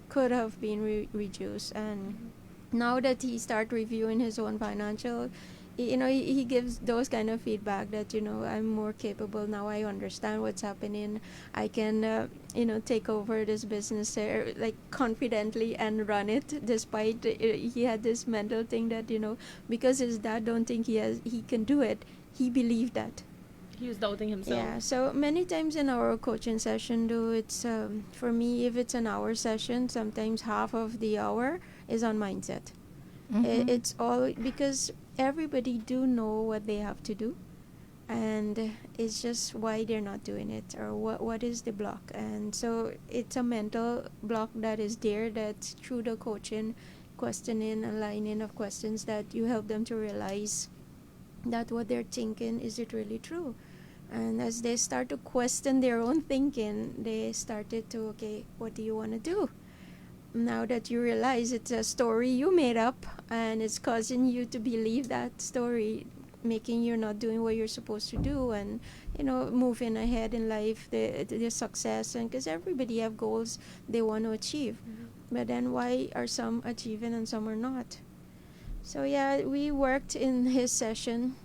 could have been reduced. And now that he start reviewing his own financial, he gives those kind of feedback that I'm more capable now. I understand what's happening. I can take over this business like confidently and run it, despite he had this mental thing that because his dad don't think he can do it, he believed that. He was doubting himself. Yeah, so many times in our coaching session, though, it's for me, if it's an hour session, sometimes half of the hour is on mindset. It's all because everybody do know what they have to do, and it's just why they're not doing it, or what is the block. And so it's a mental block that is there, that through the coaching, questioning and lining of questions, that you help them to realize that what they're thinking, is it really true? And as they start to question their own thinking, they started to, okay, what do you want to do? Now that you realize it's a story you made up, and it's causing you to believe that story, making you not doing what you're supposed to do, and moving ahead in life, the success. And because everybody have goals they want to achieve, but then why are some achieving and some are not? So yeah, we worked in his session.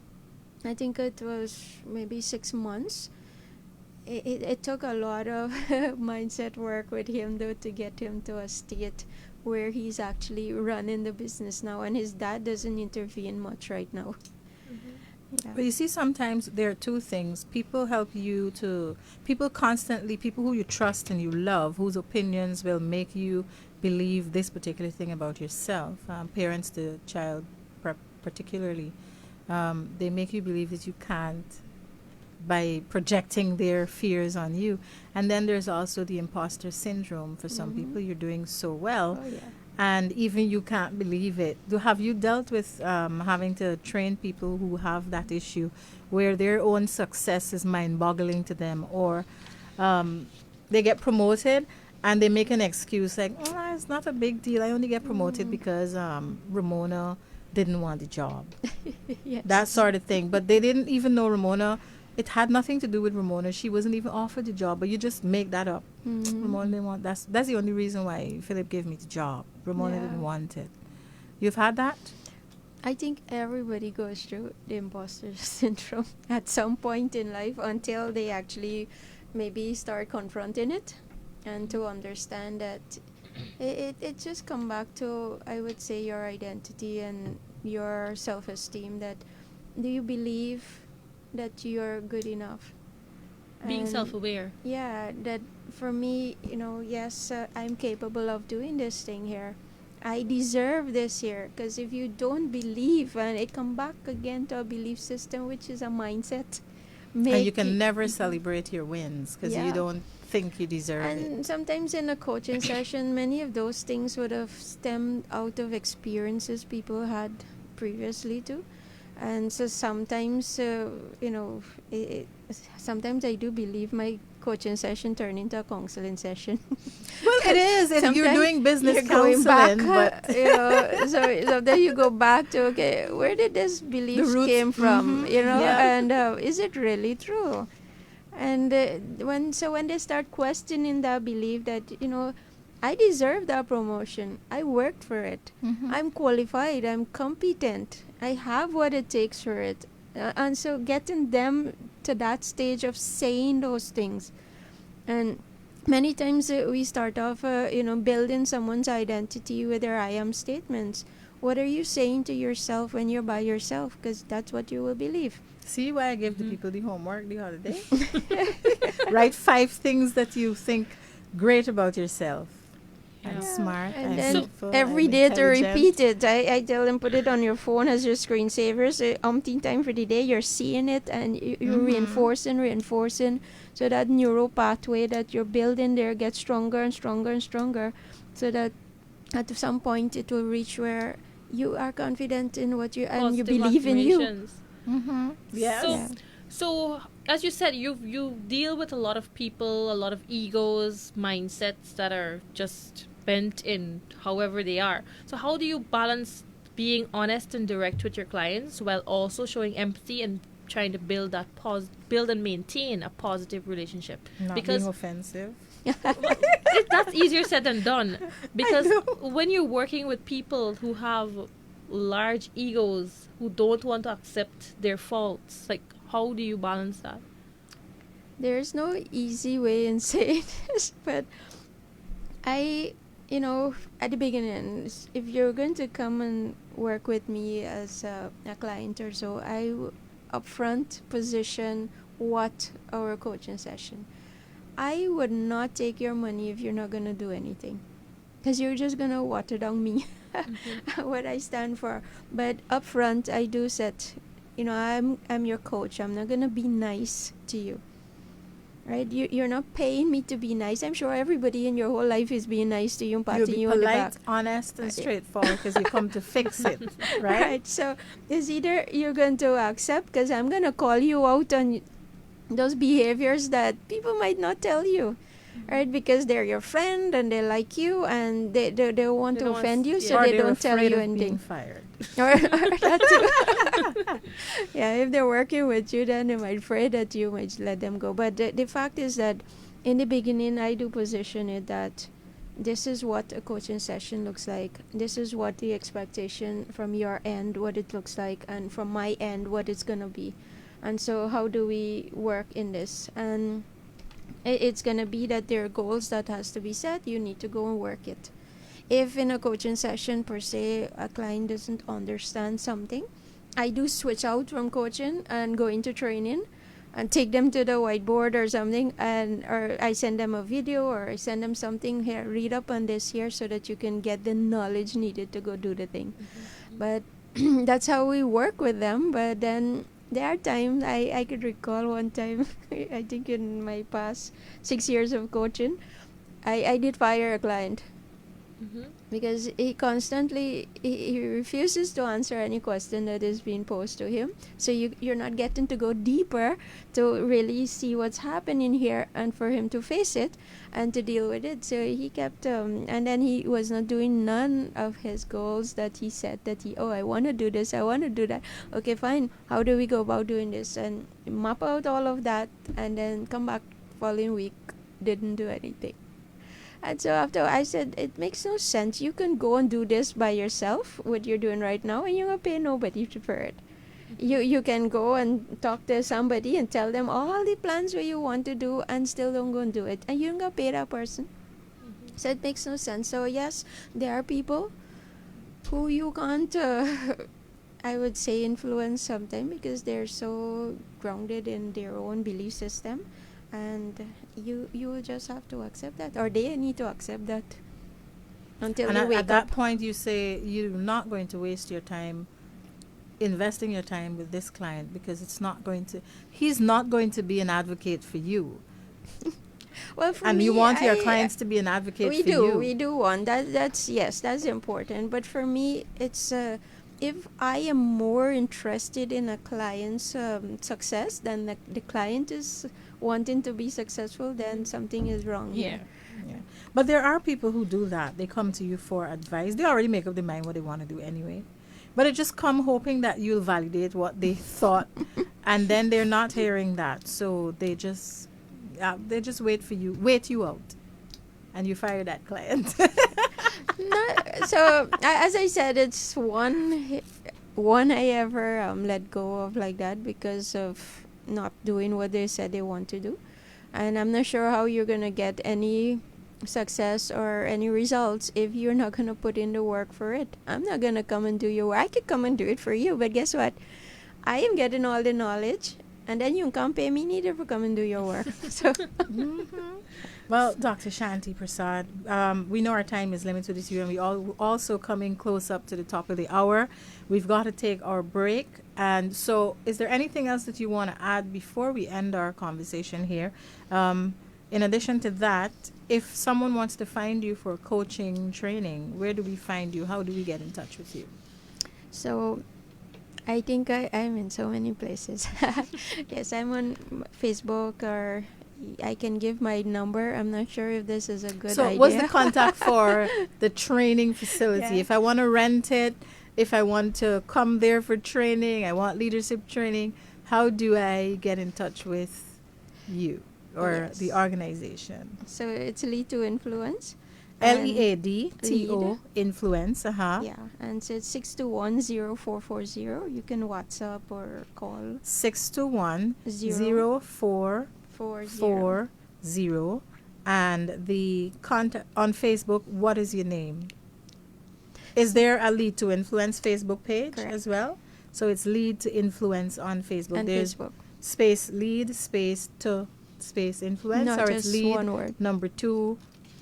I think it was maybe 6 months. It took a lot of mindset work with him, though, to get him to a state where he's actually running the business now, and his dad doesn't intervene much right now. Yeah. But you see, sometimes there are two things. People help you to, people who you trust and you love, whose opinions will make you believe this particular thing about yourself. Parents to child particularly, they make you believe that you can't, by projecting their fears on you. And then there's also the imposter syndrome. For some people, you're doing so well, and even you can't believe it. Have you dealt with having to train people who have that issue, where their own success is mind-boggling to them, or they get promoted and they make an excuse like, it's not a big deal, I only get promoted because Ramona didn't want the job. Yes. That sort of thing. But they didn't even know Ramona. It had nothing to do with Ramona. She wasn't even offered the job, but you just make that up. Ramona didn't want, that's the only reason why Philip gave me the job. Ramona didn't want it. You've had that? I think everybody goes through the imposter syndrome at some point in life, until they actually maybe start confronting it, and to understand that it just come back to, I would say, your identity and your self-esteem. That do you believe that you're good enough? Being self-aware. Yeah, that for me, yes, I'm capable of doing this thing here. I deserve this here. Because if you don't believe, and it come back again to a belief system, which is a mindset. And you can never celebrate your wins, because you don't think you deserve it. And sometimes in a coaching session, many of those things would have stemmed out of experiences people had previously too. And so sometimes, sometimes I do believe my coaching session turned into a counseling session. Well, it is. If you're doing business you're going back, counseling, but so then you go back to, okay, where did this beliefs came from? And is it really true? And when they start questioning that belief that I deserve that promotion, I worked for it, I'm qualified, I'm competent, I have what it takes for it, and so getting them to that stage of saying those things. And many times we start off building someone's identity with their I am statements. What are you saying to yourself when you're by yourself? Because that's what you will believe. See why I gave the people the homework the other day? Write 5 things that you think great about yourself. I'm smart, and I'm then beautiful, every I'm day to intelligent. repeat it. I tell them, put it on your phone as your screensavers. Umpteen time for the day, you're seeing it, and you're reinforcing, so that neural pathway that you're building there gets stronger and stronger and stronger, so that at some point it will reach where you are confident in what you and you Positive believe in you. affirmations. Yes. So as you said, you deal with a lot of people, a lot of egos, mindsets that are just bent in however they are. So how do you balance being honest and direct with your clients while also showing empathy and trying to build that build and maintain a positive relationship? Not being offensive. That's easier said than done, because when you're working with people who have large egos, who don't want to accept their faults, like, how do you balance that? There's no easy way in saying this, but at the beginning, if you're going to come and work with me as a client or so, I upfront position what our coaching session. I would not take your money if you're not going to do anything, because you're just going to water down me, what I stand for. But upfront, I do set, I'm your coach. I'm not going to be nice to you. Right? You're not paying me to be nice. I'm sure everybody in your whole life is being nice to you and patting you on the back. Polite, honest, and straightforward, because you come to fix it, right? Right. So it's either you're going to accept, because I'm going to call you out on those behaviors that people might not tell you, right? Because they're your friend and they like you and they want to offend you, so they don't tell you anything. Fired. or that too. Yeah, if they're working with you, then they might afraid that you might let them go. But the fact is that in the beginning, I do position it that this is what a coaching session looks like. This is what the expectation from your end, what it looks like, and from my end, what it's going to be. And so how do we work in this? And it's going to be that there are goals that has to be set. You need to go and work it. If in a coaching session, per se, a client doesn't understand something, I do switch out from coaching and go into training and take them to the whiteboard or something, or I send them a video, or I send them something here, read up on this here, so that you can get the knowledge needed to go do the thing. But that's how we work with them. But then there are times, I could recall one time, I think in my past 6 years of coaching, I did fire a client. Because he constantly he refuses to answer any question that is being posed to him. So you're not getting to go deeper to really see what's happening here and for him to face it and to deal with it. So he kept and then he was not doing none of his goals that he said that I want to do this, I want to do that. Okay, fine, how do we go about doing this? And map out all of that and then come back following week, didn't do anything. And so after I said, it makes no sense. You can go and do this by yourself, what you're doing right now, and you're going to pay nobody for it. You can go and talk to somebody and tell them all the plans what you want to do and still don't go and do it. And you're going to pay that person. So it makes no sense. So yes, there are people who you can't, I would say, influence sometimes because they're so grounded in their own belief system. And you will just have to accept that, or they need to accept that until and they wake at that up. point you say you're not going to waste your time investing your time with this client, because he's not going to be an advocate for you. Well, for And me, you want your clients to be an advocate for you. We do want that. That's important. But for me, it's if I am more interested in a client's success than the client is wanting to be successful, then something is wrong here. Yeah. But there are people who do that. They come to you for advice. They already make up their mind what they want to do anyway. But they just come hoping that you'll validate what they thought, and then they're not hearing that. So they just wait you out, and you fire that client. So as I said, it's one I ever let go of like that because of not doing what they said they want to do, and I'm not sure how you're gonna get any success or any results if you're not gonna put in the work for it. I'm not gonna come and do your work. I could come and do it for you, but guess what? I am getting all the knowledge, and then you can't pay me neither for come and do your work. So. Well, Dr. Shanti Persaud, we know our time is limited this year, and we also coming close up to the top of the hour. We've got to take our break. And so is there anything else that you want to add before we end our conversation here? In addition to that, if someone wants to find you for coaching training, where do we find you? How do we get in touch with you? So I think I'm in so many places. Yes, I'm on Facebook, or I can give my number. I'm not sure if this is a good idea. So what's the contact for the training facility? Yeah. If I want to rent it, if I want to come there for training, I want leadership training, how do I get in touch with you or the organization? So it's Lead to Influence. LEADTO Influence. Yeah, and so it's 621-0440. You can WhatsApp or call 621-0440. And the contact on Facebook, what is your name? Is there a Lead to Influence Facebook page as well? So it's Lead to Influence on Facebook. And There's Facebook. Space Lead, space to, space Influence, No, or just it's Lead one word. number 2.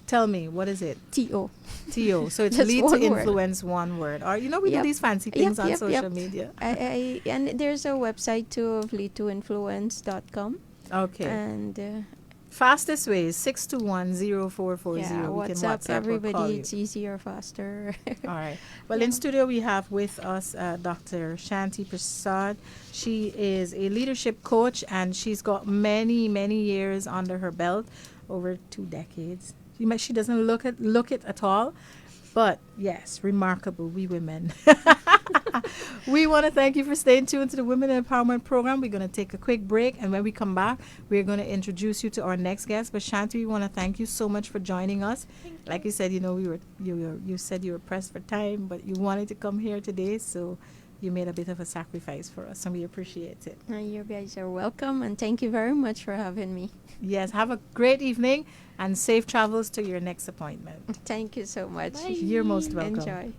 Tell me, what is it? TO. TO. So it's Just Lead to one word. Influence, one word. Or, we do these fancy things on social media. And there's a website too of leadtoinfluence.com. Okay. And fastest way is 621-0440. yeah, We can WhatsApp WhatsApp or call everybody. you. It's easier, faster. All right. Well, in studio we have with us Dr. Shanti Persaud. She is a leadership coach, and she's got many, many years under her belt, over 2 decades. She doesn't look it at all, but yes, remarkable. We women. We want to thank you for staying tuned to the Women Empowerment Program. We're going to take a quick break, and when we come back, we're going to introduce you to our next guest. But Shanti, we want to thank you so much for joining us. Like you said, you said you were pressed for time, but you wanted to come here today, so you made a bit of a sacrifice for us, and we appreciate it. You guys are welcome, and thank you very much for having me. Yes, have a great evening and safe travels to your next appointment. Thank you so much. Bye. You're most welcome. Enjoy.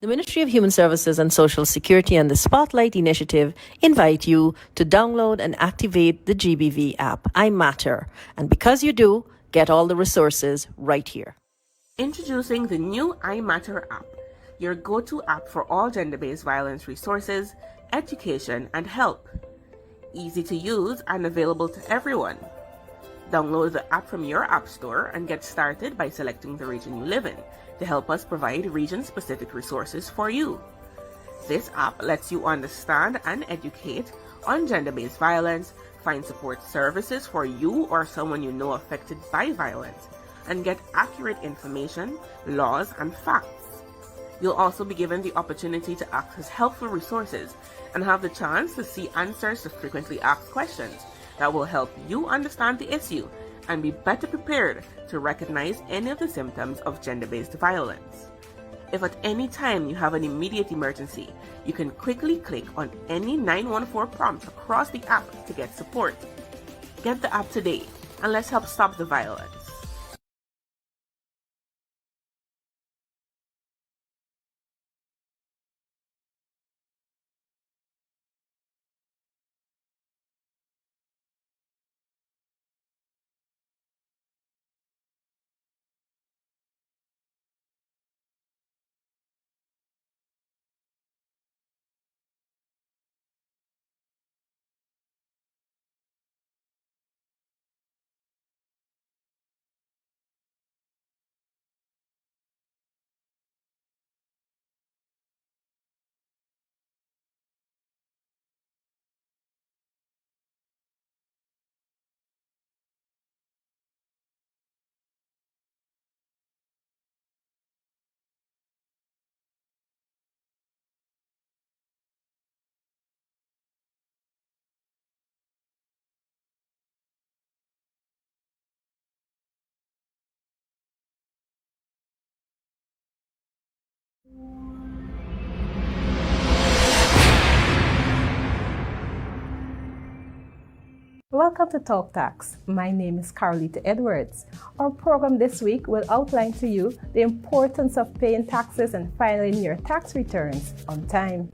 The Ministry of Human Services and Social Security and the Spotlight Initiative invite you to download and activate the GBV app, I Matter. And because you do, get all the resources right here. Introducing the new I Matter app, your go-to app for all gender-based violence resources, education, and help. Easy to use and available to everyone. Download the app from your app store and get started by selecting the region you live in to help us provide region-specific resources for you. This app lets you understand and educate on gender-based violence, find support services for you or someone you know affected by violence, and get accurate information, laws, and facts. You'll also be given the opportunity to access helpful resources and have the chance to see answers to frequently asked questions that will help you understand the issue and be better prepared to recognize any of the symptoms of gender-based violence. If at any time you have an immediate emergency, you can quickly click on any 914 prompt across the app to get support. Get the app today, and let's help stop the violence. Welcome to Talk Tax. My name is Carolita Edwards. Our program this week will outline to you the importance of paying taxes and filing your tax returns on time.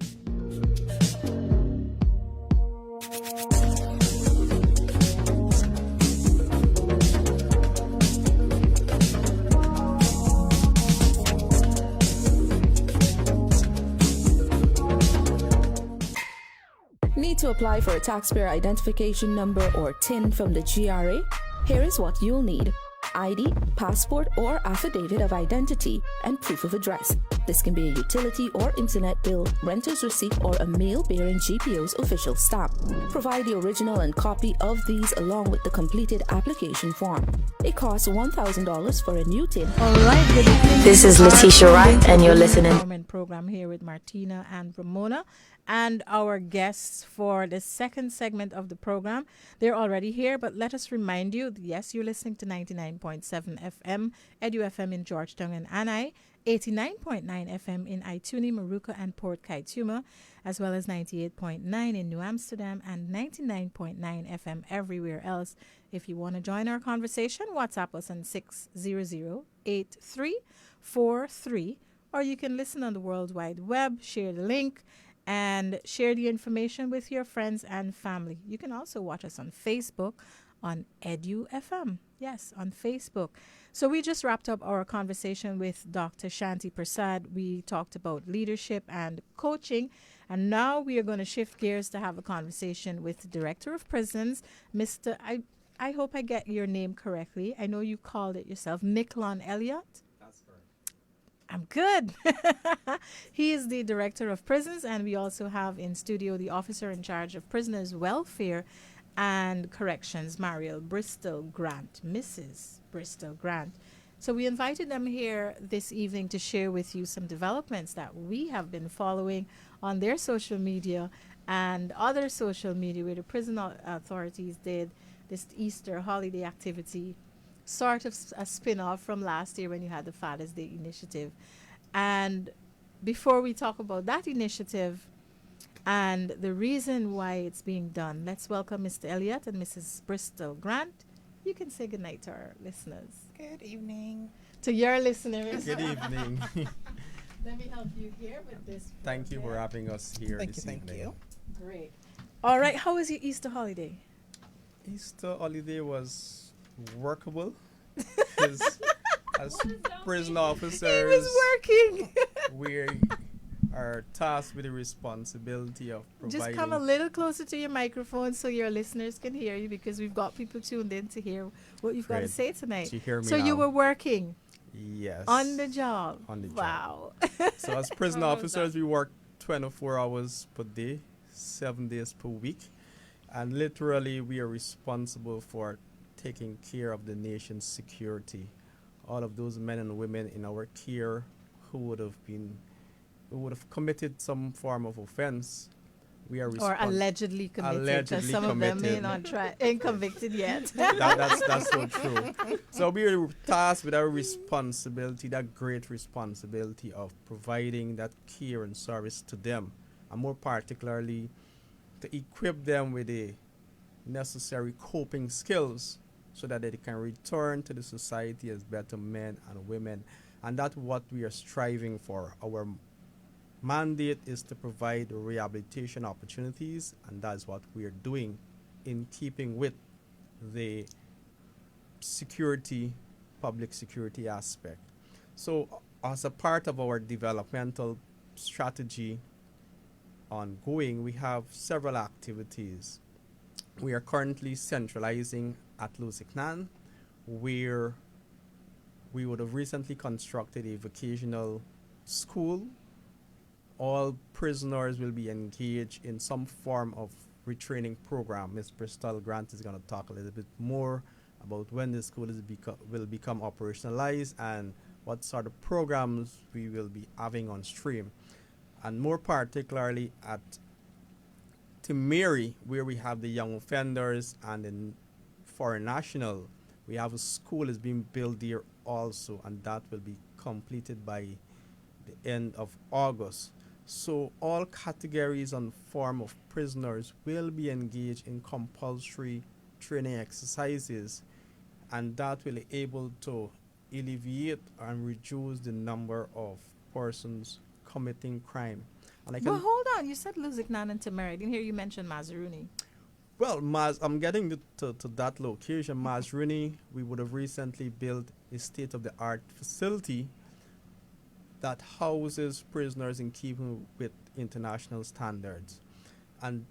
Need to apply for a taxpayer identification number or TIN from the GRA? Here is what you'll need: ID, passport, or affidavit of identity, and proof of address. This can be a utility or internet bill, renter's receipt, or a mail bearing GPO's official stamp. Provide the original and copy of these along with the completed application form. It costs $1,000 for a new TIN. All right, good evening. This is Letitia Wright, and you're listening. Empowerment program here with Martina and Ramona, and our guests for the second segment of the program. They're already here, but let us remind you, yes, you're listening to 99.7 FM, Edu FM in Georgetown and Anai, 89.9 FM in Ituni, Maruka, and Port Kaituma, as well as 98.9 in New Amsterdam and 99.9 FM everywhere else. If you want to join our conversation, WhatsApp us on 600-8343, or you can listen on the World Wide Web, share the link, and share the information with your friends and family. You can also watch us on Facebook on Edu FM. Yes, on Facebook. So we just wrapped up our conversation with Dr. Shanti Persaud. We talked about leadership and coaching, and now we are going to shift gears to have a conversation with the Director of Prisons, Mr. I hope I get your name correctly. I know you called it yourself, Miklon Elliott. I'm good. He is the Director of Prisons, and we also have in studio the Officer in Charge of Prisoners' Welfare and Corrections, Mariel Bristol Grant, Mrs. Bristol Grant. So we invited them here this evening to share with you some developments that we have been following on their social media and other social media where the prison authorities did this Easter holiday activity, sort of a spin-off from last year when you had the Father's Day initiative. And before we talk about that initiative and the reason why it's being done, let's welcome Mr. Elliott and Mrs. Bristol Grant. You can say goodnight to our listeners. Good evening. To your listeners. Good evening. Let me help you here with this. Thank you for having us here this evening. Thank you. Great. All right, how was your Easter holiday? Easter holiday was workable. As prison officers, he was working. We are tasked with the responsibility of providing. Just come a little closer to your microphone so your listeners can hear you, because we've got people tuned in to hear what you've got to say tonight. You hear me so now? You were working. Yes. On the job. On the job. Wow. So as prison officers, we work 24 hours per day, 7 days per week, and literally we are responsible for taking care of the nation's security. All of those men and women in our care who would have committed some form of offense, We are or allegedly committed, because some of them may not ain't convicted yet. That's so true. So we are tasked with our responsibility, that great responsibility of providing that care and service to them, and more particularly to equip them with the necessary coping skills so that they can return to the society as better men and women. And that's what we are striving for. Our mandate is to provide rehabilitation opportunities, and that's what we are doing in keeping with the security, public security aspect. So as a part of our developmental strategy ongoing, we have several activities. We are currently centralizing at Lusiknan, where we would have recently constructed a vocational school. All prisoners will be engaged in some form of retraining program. Ms. Bristol Grant is going to talk a little bit more about when the school will become operationalized and what sort of programs we will be having on stream. And more particularly at Timeri, where we have the young offenders and the foreign national, we have a school is being built there also, and that will be completed by the end of August. So all categories and form of prisoners will be engaged in compulsory training exercises, and that will be able to alleviate and reduce the number of persons committing crime. And I can Well, hold on. You said Lusiknan and Timeri. I didn't hear you mention Mazaruni. Well, I'm getting to that location. Mazaruni, we would have recently built a state-of-the-art facility that houses prisoners in keeping with international standards. And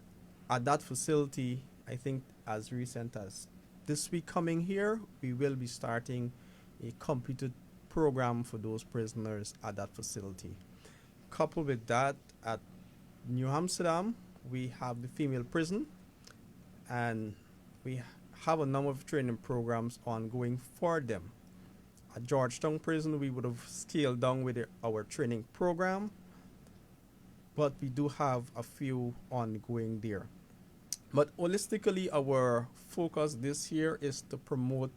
at that facility, I think as recent as this week coming here, we will be starting a completed program for those prisoners at that facility. Coupled with that, at New Amsterdam, we have the female prison, and we have a number of training programs ongoing for them. At Georgetown Prison, we would have scaled down with our training program, but we do have a few ongoing there. But holistically, our focus this year is to promote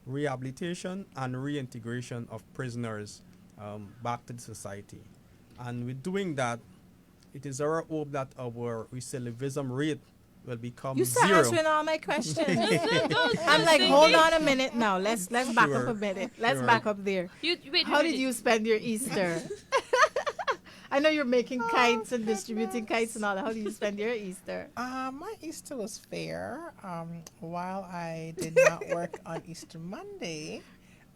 rehabilitation and reintegration of prisoners back to the society. And with doing that, it is our hope that our recidivism rate will become You zero. start answering all my questions. I'm like, hold on a minute now. Let's back up a minute. Let's back up there. How did you spend your Easter? I know you're making kites and distributing kites and all that. How did you spend your Easter? My Easter was fair. While I did not work on Easter Monday,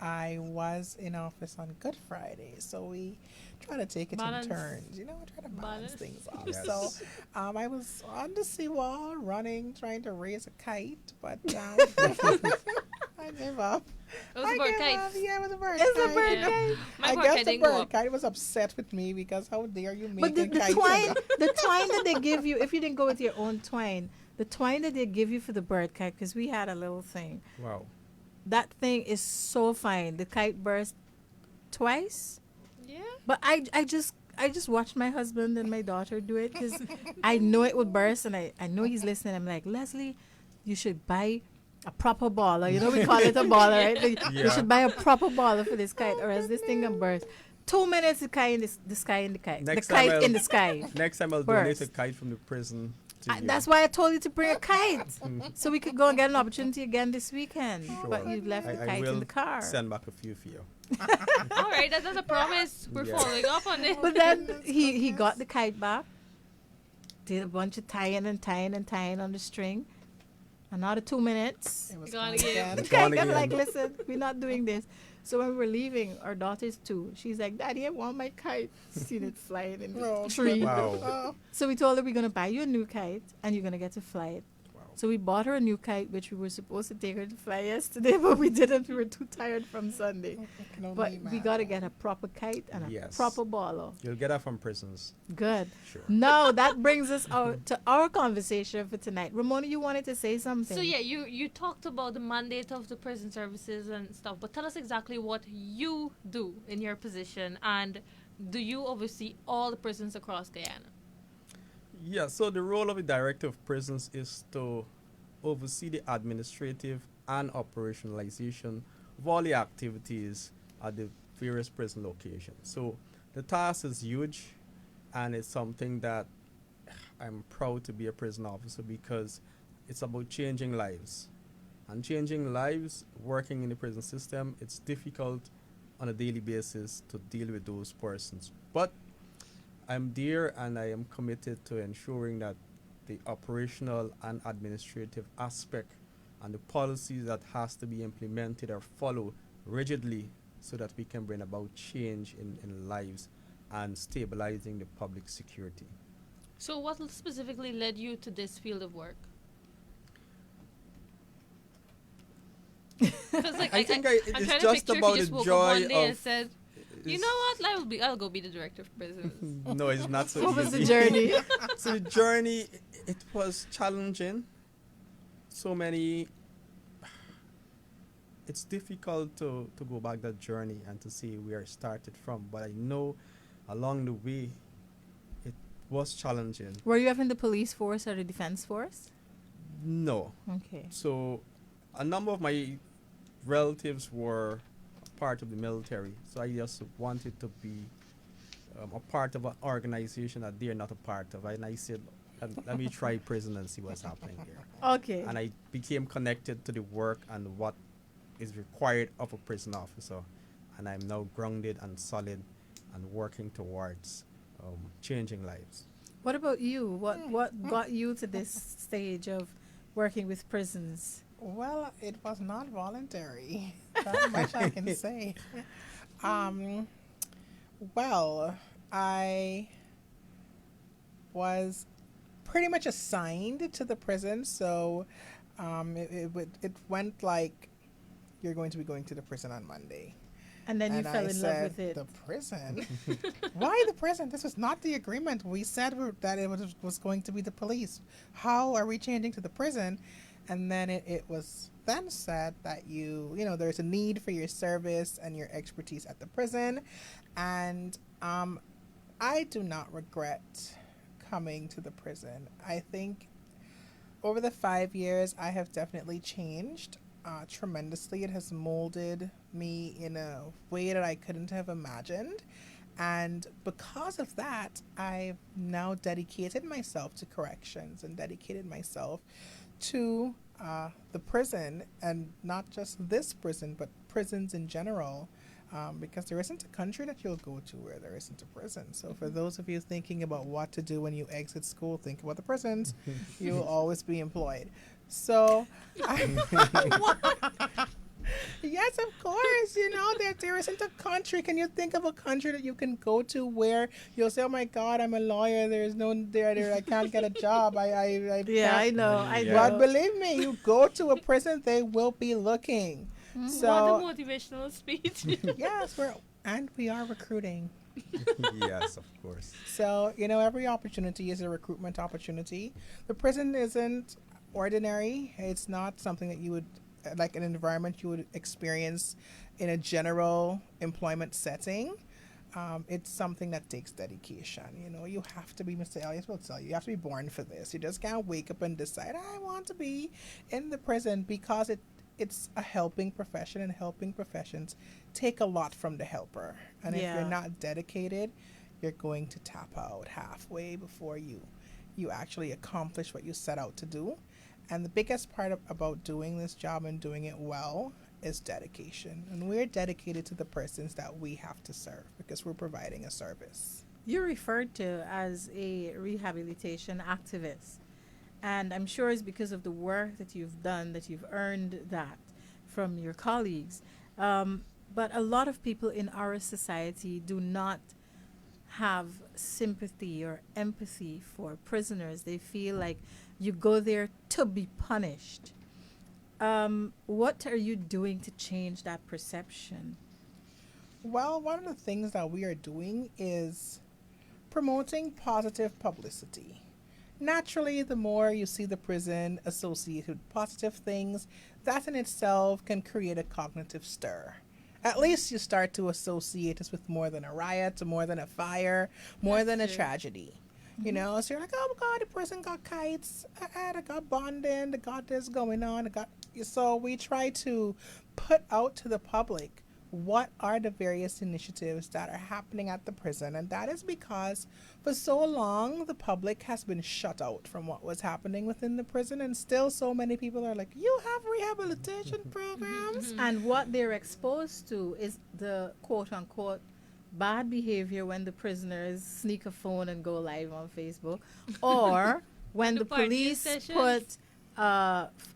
I was in office on Good Friday. So we try to take it in turns, try to balance things off. Yes. So I was on the seawall running, trying to raise a kite, but I gave up. It was a bird kite. Yeah, it was a bird It's kite. a bird kite. My I bird guess kite the didn't go bird up. kite was upset with me because how dare you make But the a kite? twine that they give you, if you didn't go with your own twine, the twine that they give you for the bird kite, because we had a little thing. Wow. That thing is so fine. The kite burst twice. Yeah. But I just watched my husband and my daughter do it because I know it would burst, and I know he's listening. I'm like, Leslie, you should buy a proper baller. We call it a baller, right? You should buy a proper baller for this kite, or else this thing can burst. 2 minutes, the kite in the sky in the kite. The kite in the sky. Next time I'll donate a kite from the prison to you. That's why I told you to bring a kite, so we could go and get an opportunity again this weekend. Sure. But you left the I kite will in the car. send back a few for you. All right, that's a promise. We're following up on it. But then he got the kite back, did a bunch of tying on the string. Another 2 minutes. It was Gone gone again. The kite got like, listen, we're not doing this. So when we were leaving, our daughter's too. She's like, Daddy, I want my kite. Seen it flying in the tree. Wow. So we told her, we're going to buy you a new kite and you're going to get to fly it. So we bought her a new kite, which we were supposed to take her to fly yesterday, but we didn't. We were too tired from Sunday. But we got to get a proper kite and a proper baller. You'll get that from prisons. Good. Sure. Now that brings us to our conversation for tonight. Ramona, you wanted to say something. So yeah, you talked about the mandate of the prison services and stuff, but tell us exactly what you do in your position, and do you oversee all the prisons across Guyana? Yeah, so the role of the Director of Prisons is to oversee the administrative and operationalization of all the activities at the various prison locations. So the task is huge, and it's something that I'm proud to be a prison officer because it's about changing lives. And changing lives, working in the prison system, it's difficult on a daily basis to deal with those persons. But I'm there and I am committed to ensuring that the operational and administrative aspect and the policies that has to be implemented are followed rigidly so that we can bring about change in lives and stabilizing the public security. So what specifically led you to this field of work? Because like I think I'm it's trying to just picture about if you just the woke up joy one day and of said, you know what, I'll go be the director of prisons. No, it's not so What easy. was the journey? So the journey, it was challenging. So many. It's difficult to go back that journey and to see where it started from. But I know along the way, it was challenging. Were you ever in the police force or the defense force? No. Okay. So a number of my relatives were part of the military. So I just wanted to be a part of an organization that they're not a part of. And I said, let me try prison and see what's happening here. Okay. And I became connected to the work and what is required of a prison officer. And I'm now grounded and solid and working towards changing lives. What about you? What got you to this stage of working with prisons? Well, it was not voluntary. That much I can say. Well, I was pretty much assigned to the prison, so it went like, you're going to be going to the prison on Monday. And then you fell in love with it. The prison? Why the prison? This was not the agreement. We said that it was going to be the police. How are we changing to the prison? And then it was then said that there's a need for your service and your expertise at the prison. And I do not regret coming to the prison. I think over the 5 years, I have definitely changed tremendously. It has molded me in a way that I couldn't have imagined. And because of that, I've now dedicated myself to corrections and dedicated myself to the prison, and not just this prison, but prisons in general, because there isn't a country that you'll go to where there isn't a prison. So for those of you thinking about what to do when you exit school, think about the prisons. You will always be employed. So yes, of course, there isn't a country. Can you think of a country that you can go to where you'll say, oh my God, I'm a lawyer, there's no there I can't get a job. I Yeah, I know. But believe me, you go to a prison, they will be looking. So What a motivational speech. yes, we are recruiting. Yes, of course. So, every opportunity is a recruitment opportunity. The prison isn't ordinary. It's not something that you would, like an environment you would experience in a general employment setting. It's something that takes dedication. You have to be, Mr. Elias will tell you have to be born for this. You just can't wake up and decide, I want to be in the prison, because it's a helping profession, and helping professions take a lot from the helper. And if you're not dedicated, you're going to tap out halfway before you actually accomplish what you set out to do. And the biggest part about doing this job and doing it well is dedication. And we're dedicated to the persons that we have to serve because we're providing a service. You're referred to as a rehabilitation activist. And I'm sure it's because of the work that you've done that you've earned that from your colleagues. But a lot of people in our society do not have sympathy or empathy for prisoners. They feel like you go there to be punished. What are you doing to change that perception? Well, one of the things that we are doing is promoting positive publicity. Naturally, the more you see the prison associated with positive things, that in itself can create a cognitive stir. At least you start to associate us with more than a riot, more than a fire, more than a tragedy. You know, so you're like, oh my God, the person got kites, they got bonding, they got this going on, so we try to put out to the public what are the various initiatives that are happening at the prison. And that is because for so long, the public has been shut out from what was happening within the prison. And still so many people are like, you have rehabilitation programs. And what they're exposed to is the quote unquote bad behavior when the prisoners sneak a phone and go live on Facebook, or when the police put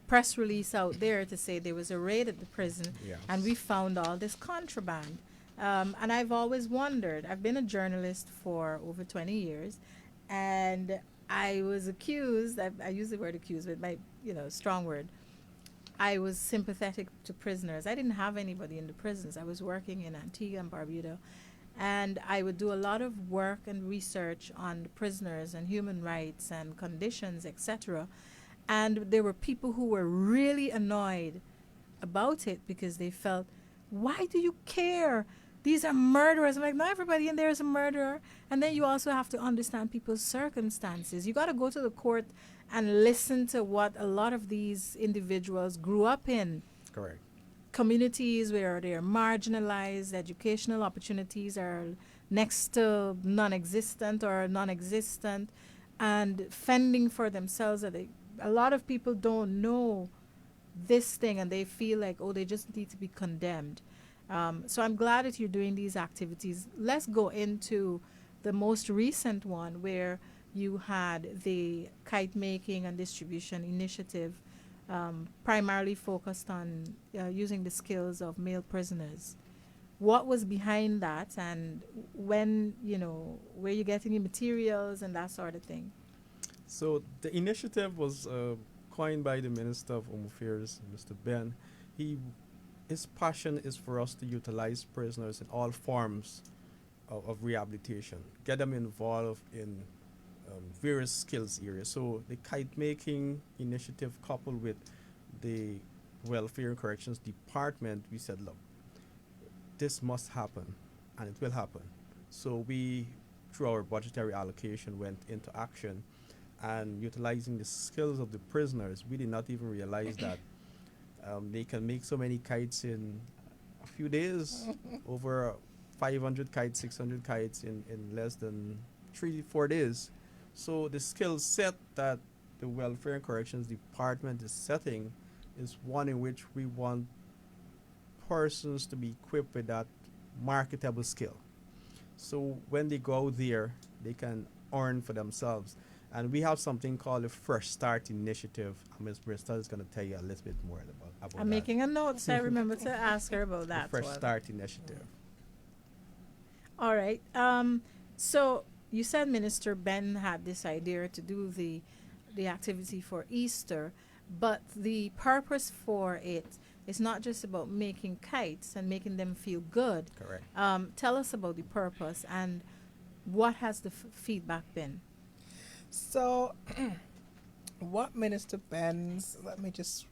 press release out there to say there was a raid at the prison, and we found all this contraband. And I've always wondered, I've been a journalist for over 20 years, and I was accused, I use the word accused, but my, strong word. I was sympathetic to prisoners. I didn't have anybody in the prisons. I was working in Antigua and Barbuda, and I would do a lot of work and research on the prisoners and human rights and conditions, etc. And there were people who were really annoyed about it because they felt, why do you care? These are murderers. I'm like, not everybody in there is a murderer. And then you also have to understand people's circumstances. You got to go to the court and listen to what a lot of these individuals grew up in. Correct. Communities where they are marginalized, educational opportunities are next to non-existent or non-existent, and fending for themselves. A lot of people don't know this thing, and they feel like, oh, they just need to be condemned. So I'm glad that you're doing these activities. Let's go into the most recent one where you had the kite making and distribution initiative, primarily focused on using the skills of male prisoners. What was behind that, and when, where you getting your materials and that sort of thing? So the initiative was coined by the Minister of Home Affairs, Mr. Ben. His passion is for us to utilize prisoners in all forms of rehabilitation, get them involved in various skills areas. So the kite making initiative, coupled with the Welfare and Corrections Department, we said, look, this must happen, and it will happen. So we, through our budgetary allocation, went into action, and utilizing the skills of the prisoners. We did not even realize that they can make so many kites in a few days, over 500 kites, 600 kites in less than 3-4 days. So the skill set that the Welfare and Corrections Department is setting is one in which we want persons to be equipped with that marketable skill. So when they go out there, they can earn for themselves. And we have something called the Fresh Start Initiative. Ms. Bristol is going to tell you a little bit more about I'm that. making a note, so I remember to ask her about that. The Fresh Start Initiative. All right. So you said Minister Ben had this idea to do the activity for Easter, but the purpose for it is not just about making kites and making them feel good. Correct. Tell us about the purpose and what has the feedback been? So, what Minister Ben's, let me just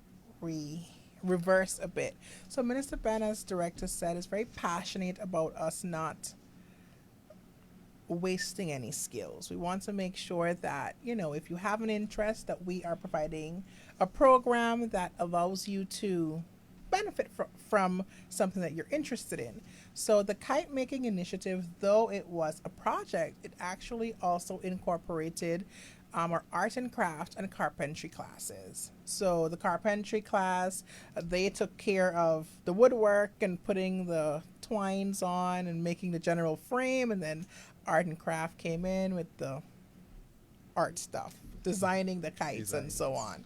reverse a bit. So, Minister Ben, as director said, is very passionate about us not wasting any skills. We want to make sure that, if you have an interest, that we are providing a program that allows you to benefit from something that you're interested in. So the kite making initiative, though it was a project, it actually also incorporated our art and craft and carpentry classes. So the carpentry class, they took care of the woodwork and putting the twines on and making the general frame, and then art and craft came in with the art stuff, designing the kites and so on.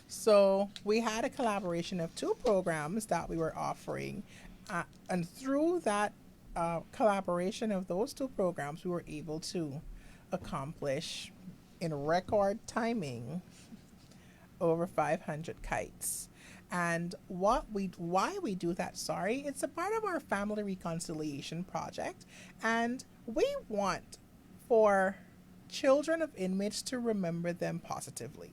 So we had a collaboration of 2 programs that we were offering, and through that collaboration of those 2 programs, we were able to accomplish in record timing over 500 kites. And why we do that, it's a part of our family reconciliation project, and we want for children of inmates to remember them positively.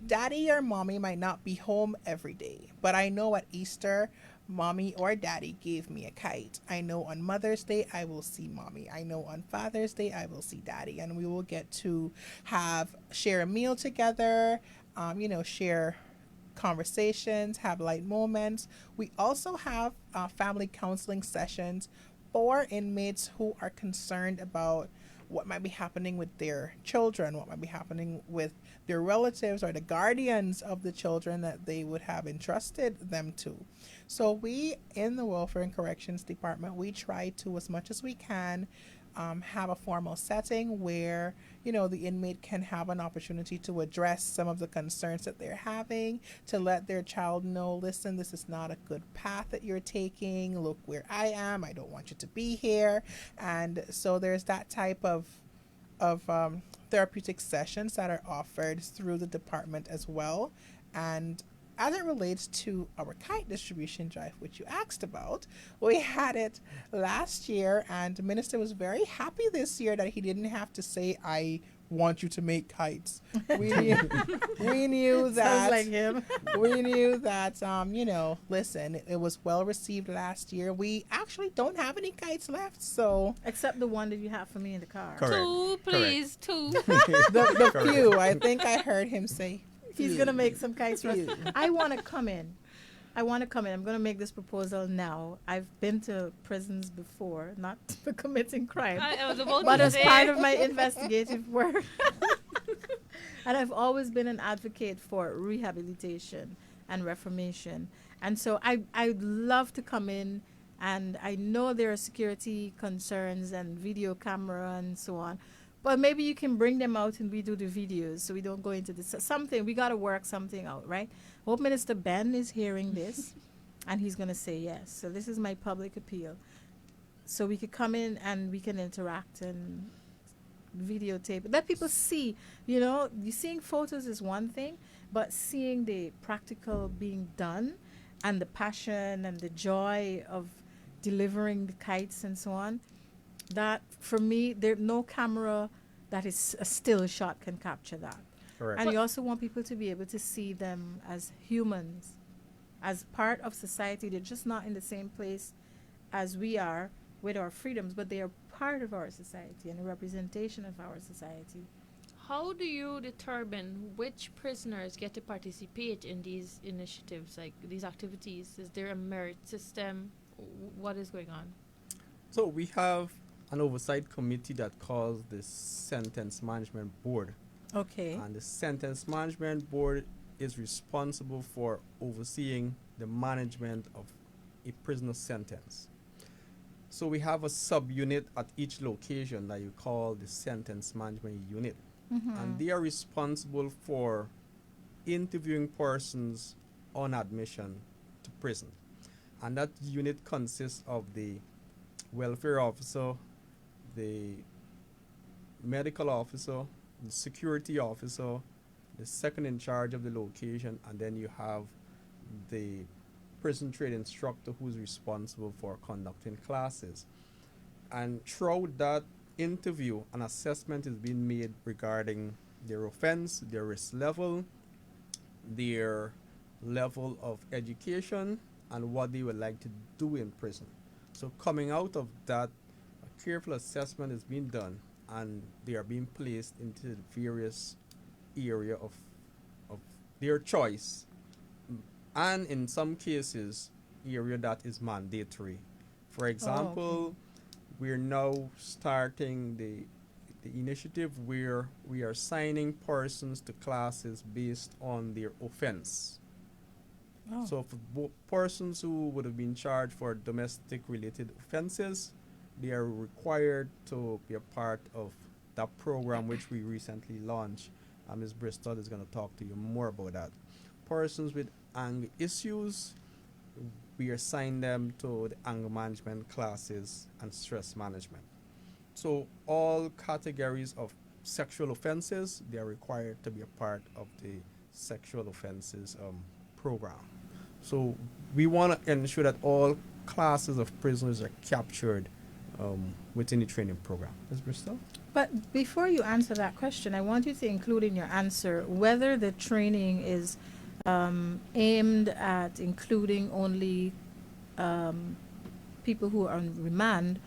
Daddy or mommy might not be home every day, but I know at Easter, mommy or daddy gave me a kite. I know on Mother's Day I will see mommy. I know on Father's Day I will see daddy, and we will get to share a meal together, share conversations, have light moments. We also have family counseling sessions for inmates who are concerned about what might be happening with their children, what might be happening with their relatives or the guardians of the children that they would have entrusted them to. So we, in the Welfare and Corrections Department, we try to, as much as we can, have a formal setting where, the inmate can have an opportunity to address some of the concerns that they're having, to let their child know, listen, this is not a good path that you're taking. Look where I am. I don't want you to be here. And so there's that type of therapeutic sessions that are offered through the department as well. And as it relates to our kite distribution drive, which you asked about, we had it last year, and the minister was very happy this year that he didn't have to say, I want you to make kites. We knew that. Sounds like him. We knew that, listen, it was well received last year. We actually don't have any kites left, so. Except the one that you have for me in the car. Correct. 2, please, 2. The few, I think I heard him say. He's going to make some kites for us. I want to come in. I'm going to make this proposal now. I've been to prisons before, not for committing crime, but as part of my investigative work. And I've always been an advocate for rehabilitation and reformation. And so I'd love to come in, and I know there are security concerns and video camera and so on. But maybe you can bring them out and we do the videos so we don't go into this. Something, we got to work something out, right? Hope Minister Ben is hearing this and he's going to say yes. So this is my public appeal. So we could come in and we can interact and videotape. Let people see, you seeing photos is one thing, but seeing the practical being done and the passion and the joy of delivering the kites and so on, that for me, there's no camera that is a still shot can capture that. Correct. And you also want people to be able to see them as humans, as part of society. They're just not in the same place as we are with our freedoms, but they are part of our society and a representation of our society. How do you determine which prisoners get to participate in these initiatives, like these activities? Is there a merit system? What is going on? So we have an oversight committee that calls the Sentence Management Board. Okay. And the Sentence Management Board is responsible for overseeing the management of a prisoner sentence. So we have a subunit at each location that you call the Sentence Management Unit. Mm-hmm. And they are responsible for interviewing persons on admission to prison. And that unit consists of the welfare officer, the medical officer, the security officer, the second in charge of the location, and then you have the prison trade instructor who's responsible for conducting classes. And throughout that interview, an assessment is being made regarding their offense, their risk level, their level of education, and what they would like to do in prison. So coming out of that, a careful assessment is being done, and they are being placed into the various area of their choice, and in some cases, area that is mandatory. For example, we're now starting the initiative where we are assigning persons to classes based on their offense. Oh. So for persons who would have been charged for domestic related offenses, they are required to be a part of that program which we recently launched. Ms. Bristol is going to talk to you more about that. Persons with anger issues, we assign them to the anger management classes and stress management. So all categories of sexual offenses, they are required to be a part of the sexual offenses program. So we want to ensure that all classes of prisoners are captured within the training program. Ms. Bristol? But before you answer that question, I want you to include in your answer whether the training is aimed at including only people who are on remand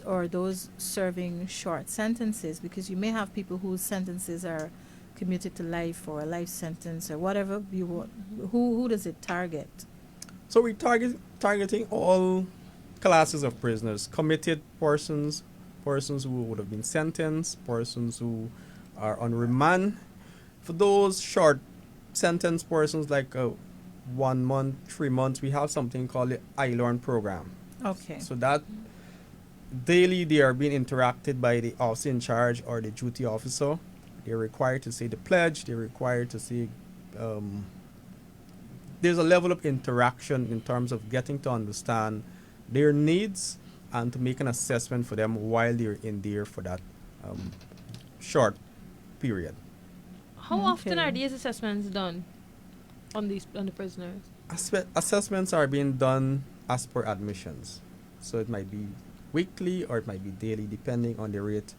or those serving short sentences, because you may have people whose sentences are commuted to life or a life sentence or whatever you want. Who does it target? So we're targeting all classes of prisoners: committed persons, persons who would have been sentenced, persons who are on remand. For those short sentence persons, like 1 month, 3 months, we have something called the I-Learn program. Okay. So that daily they are being interacted by the officer in charge or the duty officer. They're required to say the pledge. They're required to say, there's a level of interaction in terms of getting to understand their needs and to make an assessment for them while they're in there for that short period. How often are these assessments done on the prisoners? Assessments are being done as per admissions. So it might be weekly or it might be daily, depending on the rate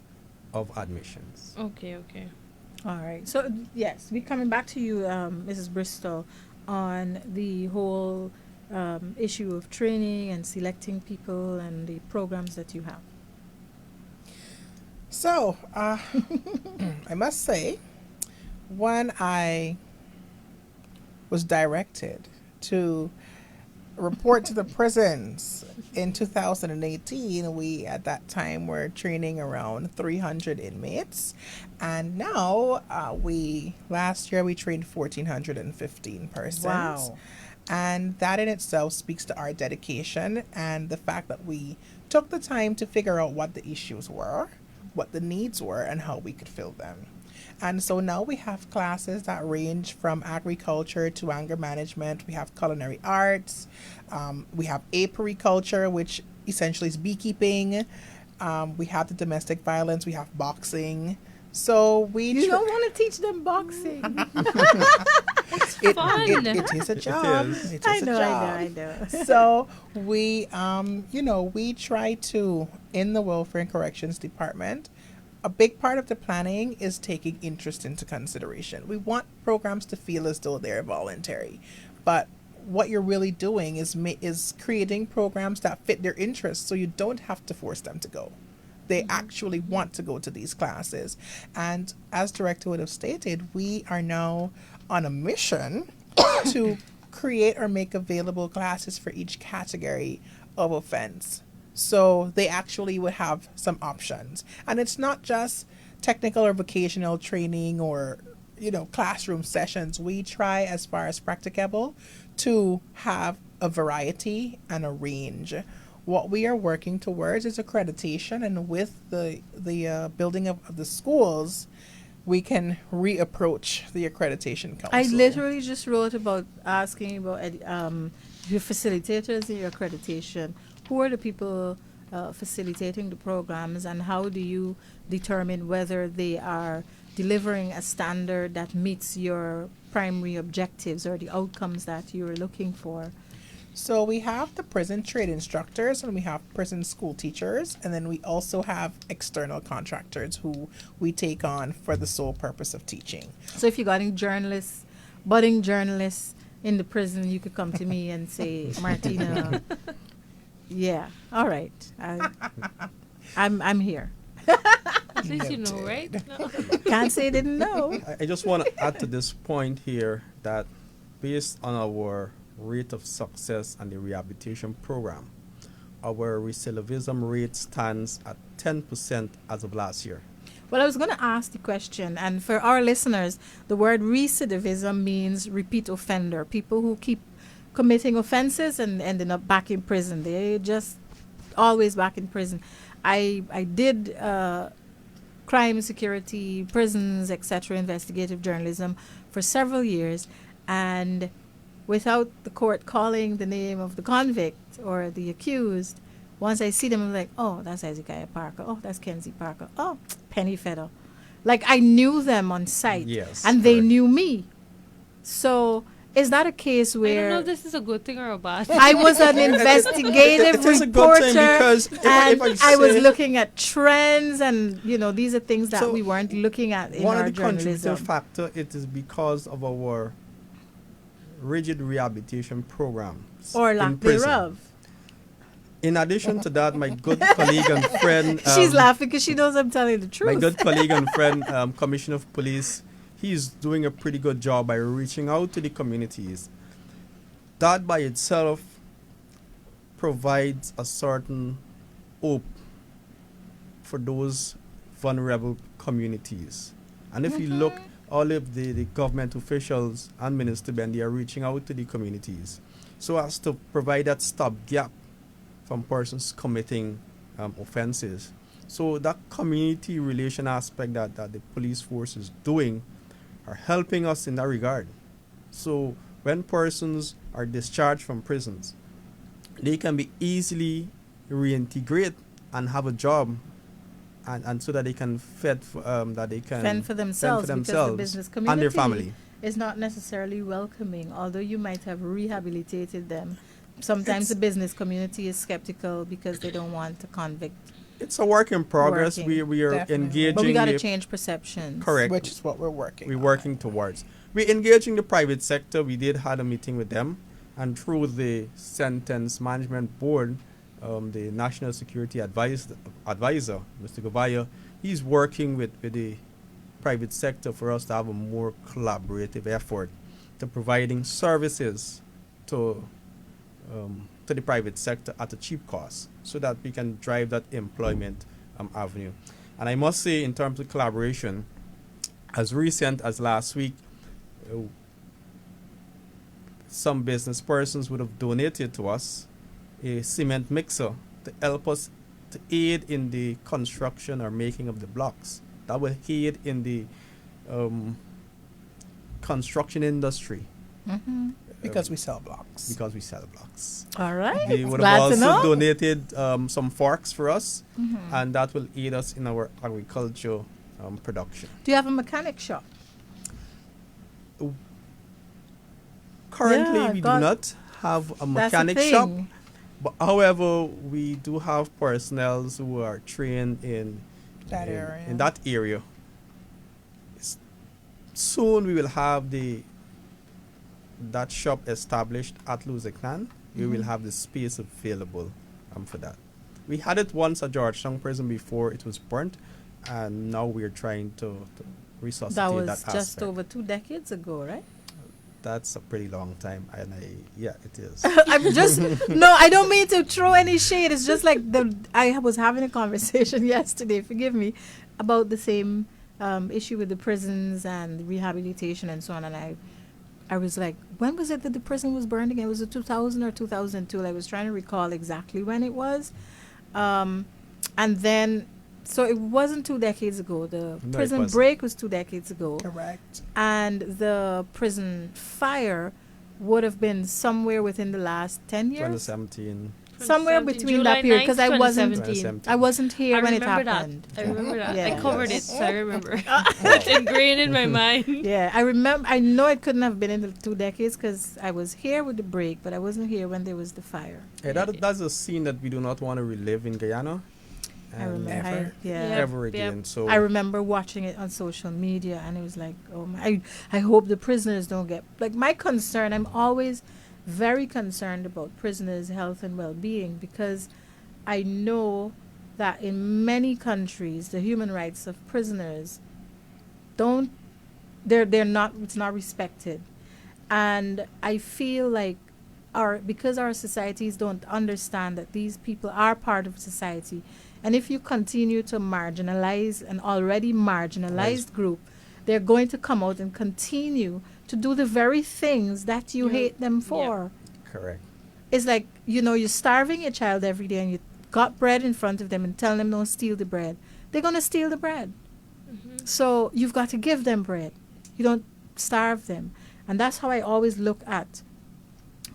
of admissions. Okay. All right. So, yes, we're coming back to you, Mrs. Bristol, on the whole issue of training and selecting people and the programs that you have. So, I must say, when I was directed to report to the prisons in 2018, we at that time were training around 300 inmates, and now last year we trained 1,415 persons. Wow. And that in itself speaks to our dedication and the fact that we took the time to figure out what the issues were, what the needs were, and how we could fill them. And so now we have classes that range from agriculture to anger management. We have culinary arts. We have apericulture, which essentially is beekeeping. We have the domestic violence. We have boxing. So you don't want to teach them boxing. It is a job. I know. So we, we try to, in the Welfare and Corrections Department, a big part of the planning is taking interest into consideration. We want programs to feel as though they're voluntary, but what you're really doing is creating programs that fit their interests, so you don't have to force them to go. They actually want to go to these classes. And as Director would have stated, we are now on a mission to create or make available classes for each category of offense. So they actually would have some options. And it's not just technical or vocational training or, classroom sessions. We try, as far as practicable, to have a variety and a range. What we are working towards is accreditation, and with the building of the schools, we can reapproach the accreditation council. I literally just wrote about asking about your facilitators in your accreditation. Who are the people facilitating the programs, and how do you determine whether they are delivering a standard that meets your primary objectives or the outcomes that you're looking for? So we have the prison trade instructors, and we have prison school teachers, and then we also have external contractors who we take on for the sole purpose of teaching. So if you got any budding journalists in the prison, you could come to me and say, Martina, yeah, all right, I'm here. At least you know, right? No. Can't say didn't know. I just want to add to this point here that based on our rate of success and the rehabilitation program, our recidivism rate stands at 10% as of last year. Well, I was going to ask the question, and for our listeners, the word recidivism means repeat offender, people who keep committing offenses and ending up back in prison. They just always back in prison. I did crime, security, prisons, etc., investigative journalism for several years, and without the court calling the name of the convict or the accused, once I see them, I'm like, oh, that's Hezekiah Parker. Oh, that's Kenzie Parker. Oh, Penny Feather. Like, I knew them on sight. Yes, and they knew me. So is that a case where... I don't know if this is a good thing or a bad thing. I was an investigative reporter, because and I was looking at trends, and, these are things that we weren't looking at in our journalism. One of the contributing factor, it is because of our rigid rehabilitation programs Or in lack prison. thereof. In addition to that, my good colleague and friend... She's laughing because she knows I'm telling the truth. My good colleague and friend, Commissioner of Police, he's doing a pretty good job by reaching out to the communities. That by itself provides a certain hope for those vulnerable communities. And if you look, all of the government officials and Minister Ben, they are reaching out to the communities so as to provide that stopgap from persons committing offenses. So that community relation aspect that the police force is doing are helping us in that regard. So when persons are discharged from prisons, they can be easily reintegrate and have a job, and so that they can fend for themselves, because the business community and their family is not necessarily welcoming. Although you might have rehabilitated them, sometimes the business community is skeptical because they don't want a convict. It's a work in progress. We are Definitely. engaging. But we got to change perceptions. Correct. Which is what we're working on. Working towards. We're engaging the private sector. We did have a meeting with them, and through the Sentence Management Board, the National Security Advisor, Mr. Gavaya, he's working with the private sector for us to have a more collaborative effort to providing services to the private sector at a cheap cost, so that we can drive that employment avenue. And I must say, in terms of collaboration, as recent as last week, some business persons would have donated to us a cement mixer to help us to aid in the construction or making of the blocks. That will aid in the construction industry. Because we sell blocks. Because we sell blocks. All right. They would Glad have to know. also donated some forks for us, and that will aid us in our agriculture production. Do you have a mechanic shop? Currently, we do not have a mechanic shop. But however, we do have personnel who are trained in that area. In that area. Soon we will have that shop established at Luzeknan. We will have the space available for that. We had it once at Georgetown Prison before it was burnt, and now we're trying to resuscitate that was aspect. just over 2 decades ago, right? That's a pretty long time, and it is. I'm just no, I don't mean to throw any shade. It's just like I was having a conversation yesterday, forgive me, about the same issue with the prisons and rehabilitation and so on, and I was like, when was it that the prison was burned again? Was it 2000 or 2002? I was trying to recall exactly when it was, and then. So it wasn't 2 decades ago. The prison break was 2 decades ago. Correct. And the prison fire would have been somewhere within the last 10 years. 2017. Somewhere between that period, because I wasn't here when it happened. I remember that. Yeah. I covered it, so I remember. It's ingrained in my mind. Yeah, I remember. I know it couldn't have been in the 2 decades because I was here with the break, but I wasn't here when there was the fire. That's a scene that we do not want to relive in Guyana. I remember ever again. So I remember watching it on social media, and it was like, oh my! I hope the prisoners don't get my concern. I'm always very concerned about prisoners' health and well-being, because I know that in many countries the human rights of prisoners they're not, it's not respected, and I feel like because our societies don't understand that these people are part of society. And if you continue to marginalize an already marginalized group, they're going to come out and continue to do the very things that you hate them for. Yeah. Correct. It's like, you're starving your child every day and you got bread in front of them and tell them don't steal the bread. They're going to steal the bread. So you've got to give them bread. You don't starve them. And that's how I always look at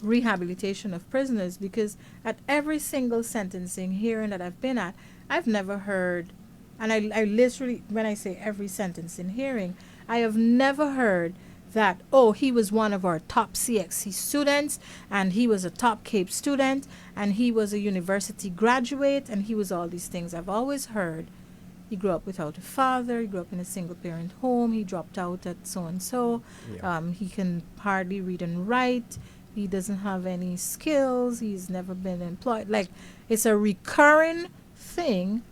rehabilitation of prisoners, because at every single sentencing hearing that I've been at, I've never heard, and I literally, when I say every sentencing hearing, I have never heard that, oh, he was one of our top CXC students, and he was a top CAPE student, and he was a university graduate, and he was all these things. I've always heard he grew up without a father, he grew up in a single parent home, he dropped out at so and so, he can hardly read and write, he doesn't have any skills, he's never been employed. Like, it's a recurring thing,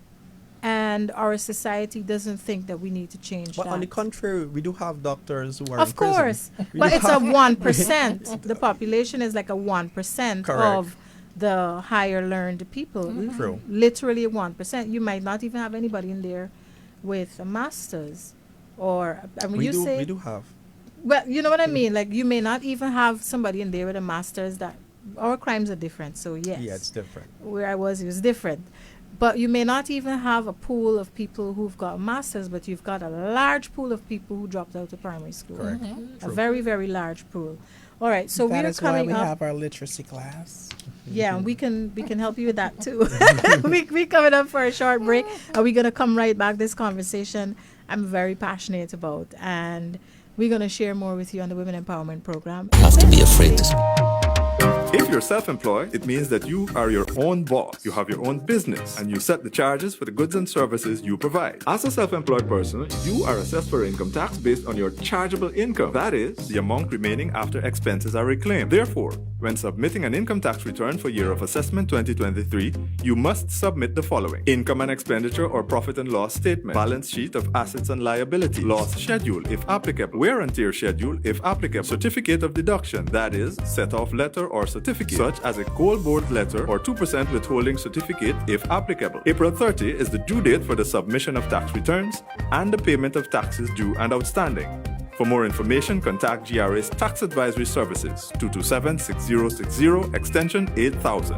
and our society doesn't think that we need to change But that. on the contrary, we do have doctors who are Of in prison. course, but it's a 1%. The population is like a 1% Correct. of the higher learned people. True. Literally 1%. You might not even have anybody in there with a master's, or We you say we do have. well, you know what I mean. Like, you may not even have somebody in there with a master's. That our crimes are different. So yes, Yeah, it's different. where I was, it was different. But you may not even have a pool of people who've got masters, but you've got a large pool of people who dropped out of primary school. Correct. A True. very, very large pool. All right, so That we're is why coming we up. have our literacy class. Yeah, and we can help you with that too. we coming up for a short break. Are we gonna come right back? This conversation I'm very passionate about, and we're gonna share more with you on the Women Empowerment Program. Have to be afraid to If you're self-employed, it means that you are your own boss. You have your own business, and you set the charges for the goods and services you provide. As a self-employed person, you are assessed for income tax based on your chargeable income. That is, the amount remaining after expenses are reclaimed. Therefore, when submitting an income tax return for year of assessment 2023, you must submit the following: income and expenditure or profit and loss statement, balance sheet of assets and liability, loss schedule if applicable, wear and tear schedule if applicable, certificate of deduction, that is, set-off letter or certificate, such as a coal board letter or 2% withholding certificate if applicable. April 30 is the due date for the submission of tax returns and the payment of taxes due and outstanding. For more information, contact GRA's Tax Advisory Services, 227-6060, extension 8000.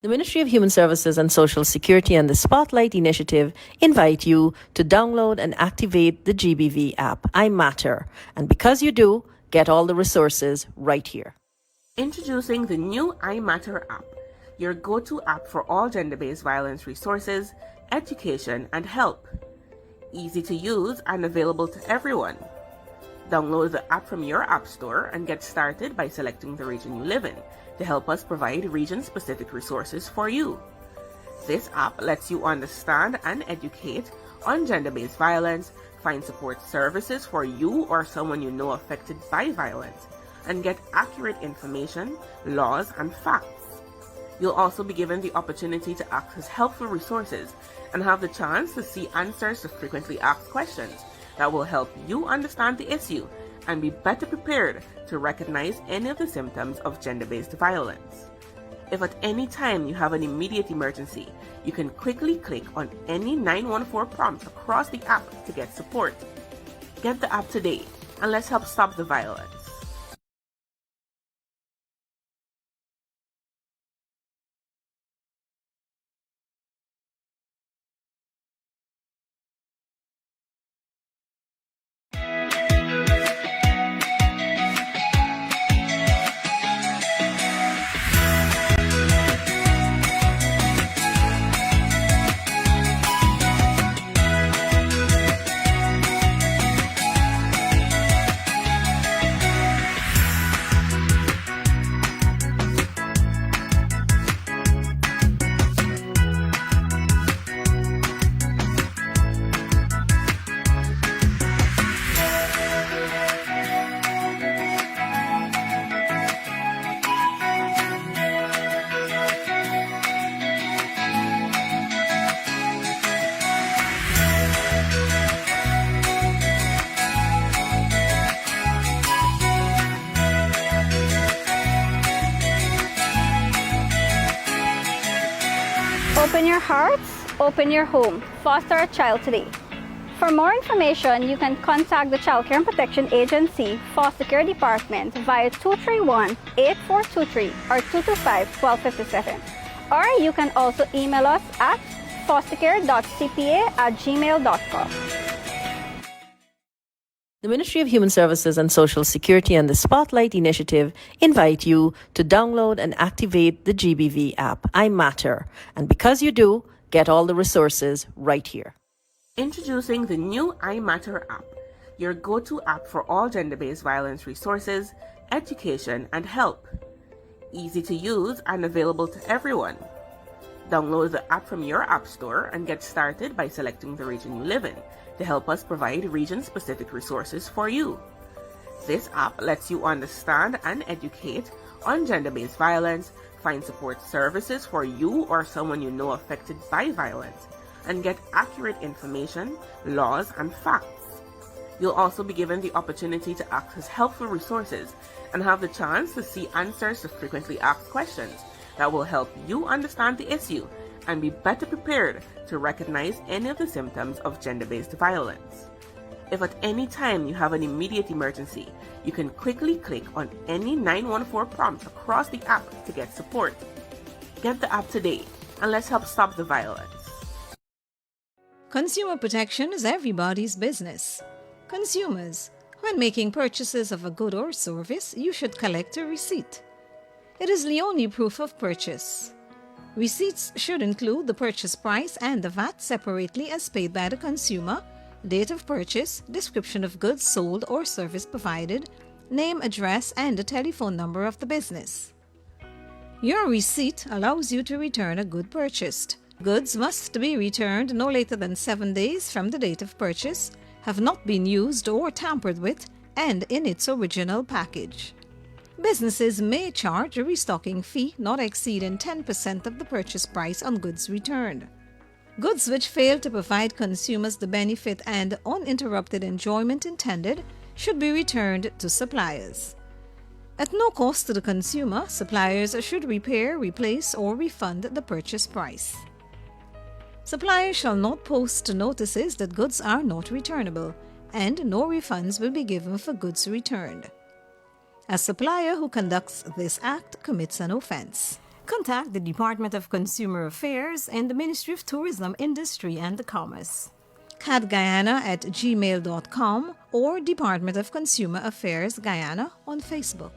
The Ministry of Human Services and Social Security and the Spotlight Initiative invite you to download and activate the GBV app, I Matter. And because you do, get all the resources right here. Introducing the new I Matter app, your go-to app for all gender-based violence resources, education, and help. Easy to use and available to everyone. Download the app from your app store and get started by selecting the region you live in to help us provide region-specific resources for you. This app lets you understand and educate on gender-based violence, find support services for you or someone you know affected by violence, and get accurate information, laws, and facts. You'll also be given the opportunity to access helpful resources and have the chance to see answers to frequently asked questions that will help you understand the issue and be better prepared to recognize any of the symptoms of gender-based violence. If at any time you have an immediate emergency, you can quickly click on any 914 prompt across the app to get support. Get the app today and let's help stop the violence. Open your hearts, open your home. Foster a child today. For more information, you can contact the Child Care and Protection Agency Foster Care Department via 231-8423 or 225-1257. Or you can also email us at fostercare.cpa@gmail.com. The Ministry of Human Services and Social Security and the Spotlight Initiative invite you to download and activate the GBV app, I Matter. And because you do, get all the resources right here. Introducing the new I Matter app, your go-to app for all gender-based violence resources, education, and help. Easy to use and available to everyone. Download the app from your app store and get started by selecting the region you live in to help us provide region-specific resources for you. This app lets you understand and educate on gender-based violence, find support services for you or someone you know affected by violence, and get accurate information, laws, and facts. You'll also be given the opportunity to access helpful resources and have the chance to see answers to frequently asked questions that will help you understand the issue and be better prepared to recognize any of the symptoms of gender-based violence. If at any time you have an immediate emergency, you can quickly click on any 914 prompt across the app to get support. Get the app today and let's help stop the violence. Consumer protection is everybody's business. Consumers, when making purchases of a good or service, you should collect a receipt. It is the only proof of purchase. Receipts should include the purchase price and the VAT separately as paid by the consumer, date of purchase, description of goods sold or service provided, name, address, and the telephone number of the business. Your receipt allows you to return a good purchased. Goods must be returned no later than 7 days from the date of purchase, have not been used or tampered with, and in its original package. Businesses may charge a restocking fee not exceeding 10% of the purchase price on goods returned. Goods which fail to provide consumers the benefit and uninterrupted enjoyment intended should be returned to suppliers. At no cost to the consumer, suppliers should repair, replace, or refund the purchase price. Suppliers shall not post notices that goods are not returnable, and no refunds will be given for goods returned. A supplier who conducts this act commits an offense. Contact the Department of Consumer Affairs and the Ministry of Tourism, Industry and Commerce. catguyana@gmail.com or Department of Consumer Affairs Guyana on Facebook.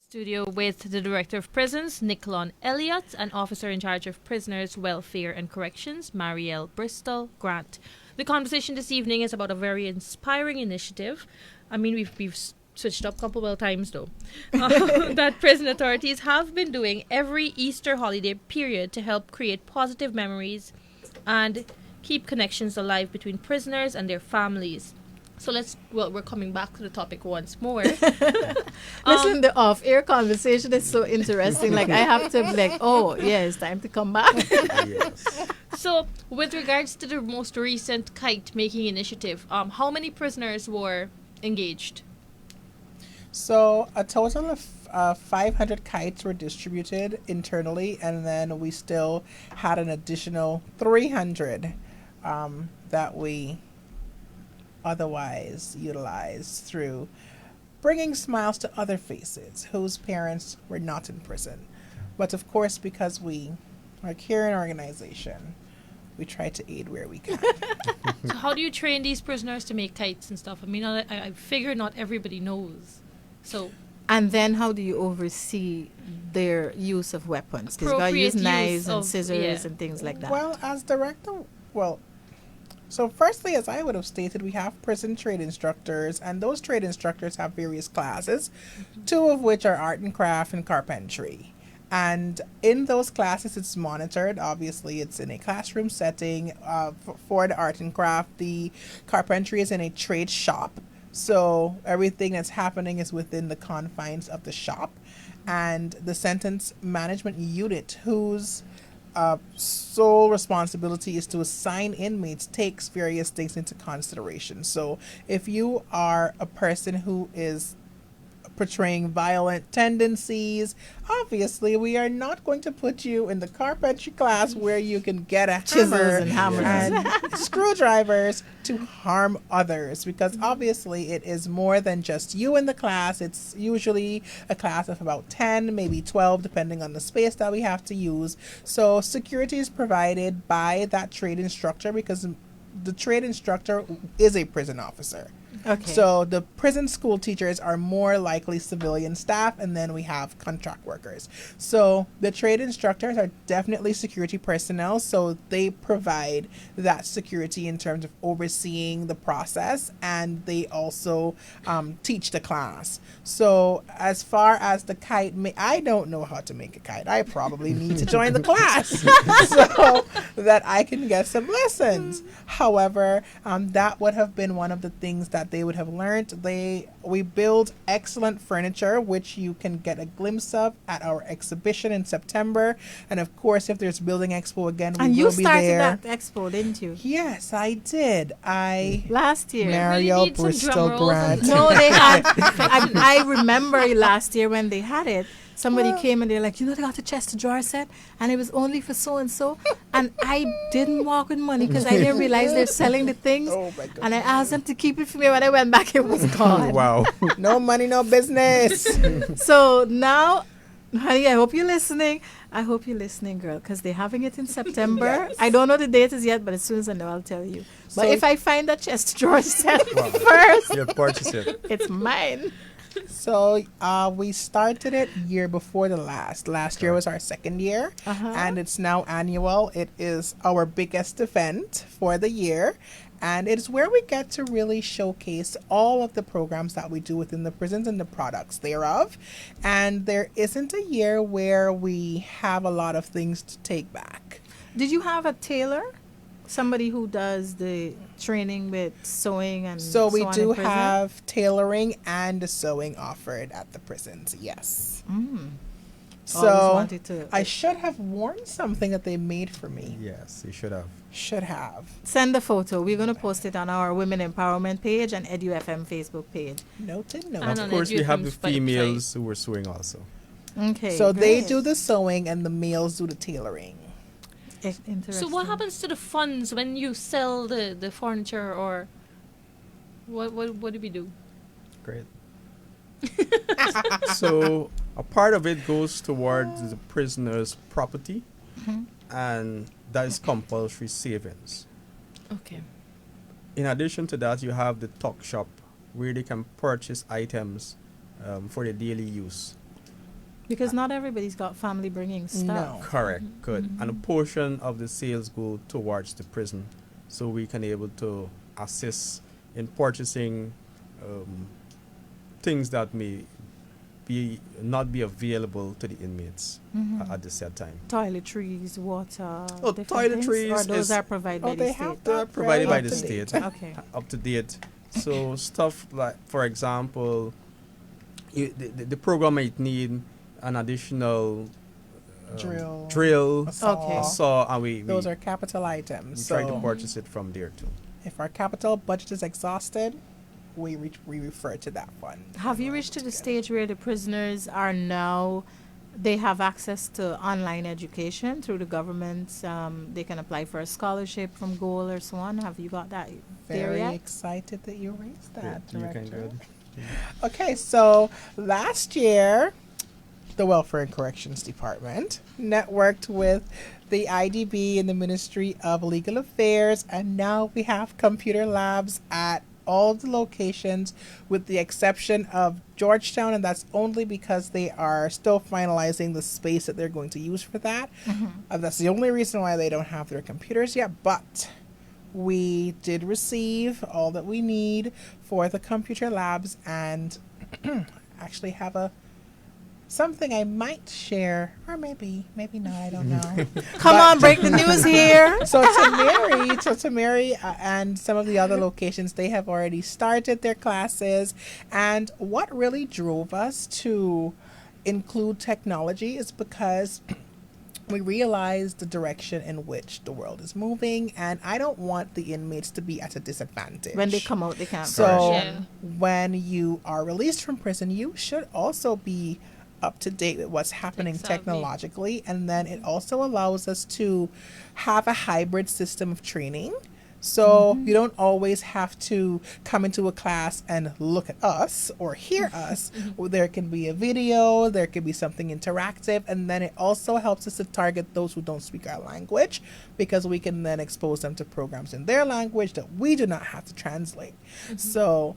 Studio with the Director of Prisons, Nicolon Elliott, and Officer in Charge of Prisoners' Welfare and Corrections, Marielle Bristol Grant. The conversation this evening is about a very inspiring initiative. I mean, we've switched up a couple of times though, that prison authorities have been doing every Easter holiday period to help create positive memories and keep connections alive between prisoners and their families. So we're coming back to the topic once more. Listen, the off-air conversation is so interesting. Like, I have to be like, oh, yeah, it's time to come back. Yes. So, with regards to the most recent kite-making initiative, how many prisoners were engaged? So, a total of 500 kites were distributed internally, and then we still had an additional 300 that we otherwise utilized through bringing smiles to other faces whose parents were not in prison. But of course, because we are a caring organization, we try to aid where we can. So how do you train these prisoners to make kites and stuff? I mean, I figure not everybody knows. So. And then how do you oversee their use of weapons? Because you got to use knives and scissors and things like that. Well, as director, so firstly, as I would have stated, we have prison trade instructors, and those trade instructors have various classes, two of which are art and craft and carpentry. And in those classes, it's monitored. Obviously, it's in a classroom setting. For the art and craft, the carpentry is in a trade shop. So everything that's happening is within the confines of the shop. And the sentence management unit, whose sole responsibility is to assign inmates, takes various things into consideration. So if you are a person who is portraying violent tendencies. Obviously, we are not going to put you in the carpentry class where you can get a Chisels hammer and hammers. and screwdrivers to harm others, because obviously it is more than just you in the class. It's usually a class of about 10, maybe 12, depending on the space that we have to use. So security is provided by that trade instructor, because the trade instructor is a prison officer. Okay. So the prison school teachers are more likely civilian staff, and then we have contract workers. So the trade instructors are definitely security personnel, so they provide that security in terms of overseeing the process, and they also teach the class. So as far as the kite, I don't know how to make a kite. I probably need to join the class so that I can get some lessons. However, that would have been one of the things that they would have learned. We build excellent furniture, which you can get a glimpse of at our exhibition in September. And of course, if there's Building Expo again, we will be there. And you started that expo, didn't you? Yes, I did. Last year. Mariel Bristol Grant. No, they had. I remember last year when they had it. Somebody came and they're like, they got a chest of drawer set, and it was only for so and so. And I didn't walk with money because I didn't realize they're selling the things. Oh my God. And I asked them to keep it for me. When I went back, it was gone. Wow. No money, no business. So now, honey, I hope you're listening. I hope you're listening, girl, because they're having it in September. Yes. I don't know the date is yet, but as soon as I know, I'll tell you. But So- if I find that chest drawer set first, You purchase it. it's mine. So we started it year before the last. Last year was our second year, and it's now annual. It is our biggest event for the year, and it's where we get to really showcase all of the programs that we do within the prisons and the products thereof. And there isn't a year where we have a lot of things to take back. Did you have a tailor? Somebody who does the training with sewing and So we on do in prison? have tailoring and sewing offered at the prisons, yes. Always So wanted to- I should have worn something that they made for me. Yes, you should have. Should have. Send the photo. We're going to post it on our Women Empowerment page and EduFM Facebook page. Noted, And noted. of course, we have the females who were sewing also. Okay. So they great. do the sewing and the males do the tailoring. Interesting. So what happens to the funds when you sell the furniture, or what do we do? Great. So a part of it goes towards the prisoner's property, and that is compulsory savings. Okay. In addition to that, you have the tuck shop where they can purchase items for their daily use. Because not everybody's got family bringing stuff. Correct, good. And a portion of the sales go towards the prison, so we can able to assist in purchasing things that may not be available to the inmates at the said time. Toiletries, water. Oh, different toiletries things, or those is- are provided by the state. They're provided by the state. Okay. Up to date. So stuff like, for example, the program might need an additional drill, a saw. a saw, and we Those are capital items. we try to So purchase it from there too. if our capital budget is exhausted, we refer to that fund. Have you reached to the stage where the prisoners are now, they have access to online education through the government? They can apply for a scholarship from Goal or so on. Have you got that there Very yet? excited that you raised that, You can Director. go. Okay, so last year, the Welfare and Corrections Department networked with the IDB and the Ministry of Legal Affairs, and now we have computer labs at all the locations with the exception of Georgetown, and that's only because they are still finalizing the space that they're going to use for that. That's the only reason why they don't have their computers yet, but we did receive all that we need for the computer labs, and actually have something I might share, or maybe not, I don't know. Come on, break the news here. So to Mary and some of the other locations, they have already started their classes. And what really drove us to include technology is because We realize the direction in which the world is moving, and I don't want the inmates to be at a disadvantage. When they come out, they can't. So when you are released from prison, you should also be up to date with what's happening technologically, and then it also allows us to have a hybrid system of training. So you don't always have to come into a class and look at us or hear us. There can be a video, there can be something interactive, and then it also helps us to target those who don't speak our language, because we can then expose them to programs in their language that we do not have to translate. So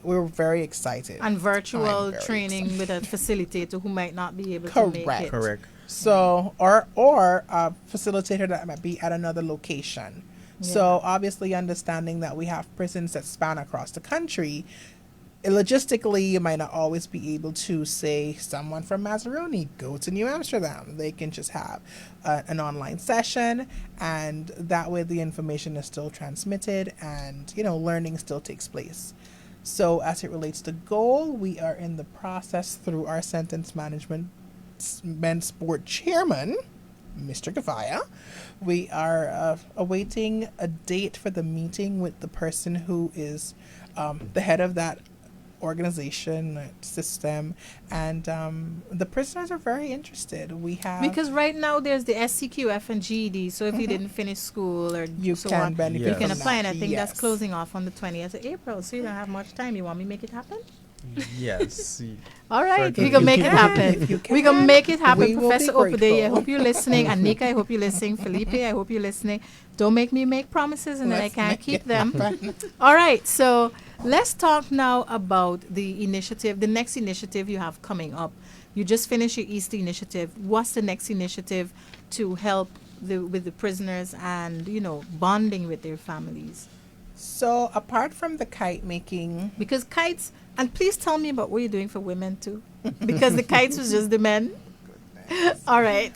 we're very excited. And virtual training with a facilitator who might not be able to make it. Correct. So, or a facilitator that might be at another location. So obviously understanding that we have prisons that span across the country, logistically you might not always be able to say someone from Mazaruni go to New Amsterdam. They can just have an online session, and that way the information is still transmitted, and learning still takes place. So as it relates to goal, we are in the process through our sentence management men's board chairman, Mr. Gavaya. We are awaiting a date for the meeting with the person who is the head of that organization system, and the prisoners are very interested. We have, because right now there's the SCQF and GED, so if you didn't finish school or you so can on, benefit you can from apply, that. and I think that's closing off on the 20th of April, so you don't have much time. You want me to make it happen? Yes. All right, we can make it happen. We can make it happen. Professor Opede, I hope you're listening. Anika, I hope you're listening. Felipe, I hope you're listening. Don't make me make promises and then I can't keep them. All right, so let's talk now about the initiative, the next initiative you have coming up. You just finished your Easter initiative. What's the next initiative to help with the prisoners and, bonding with their families? So apart from the kite making, because kites, and please tell me about what you're doing for women too, because the kites was just the men. All right.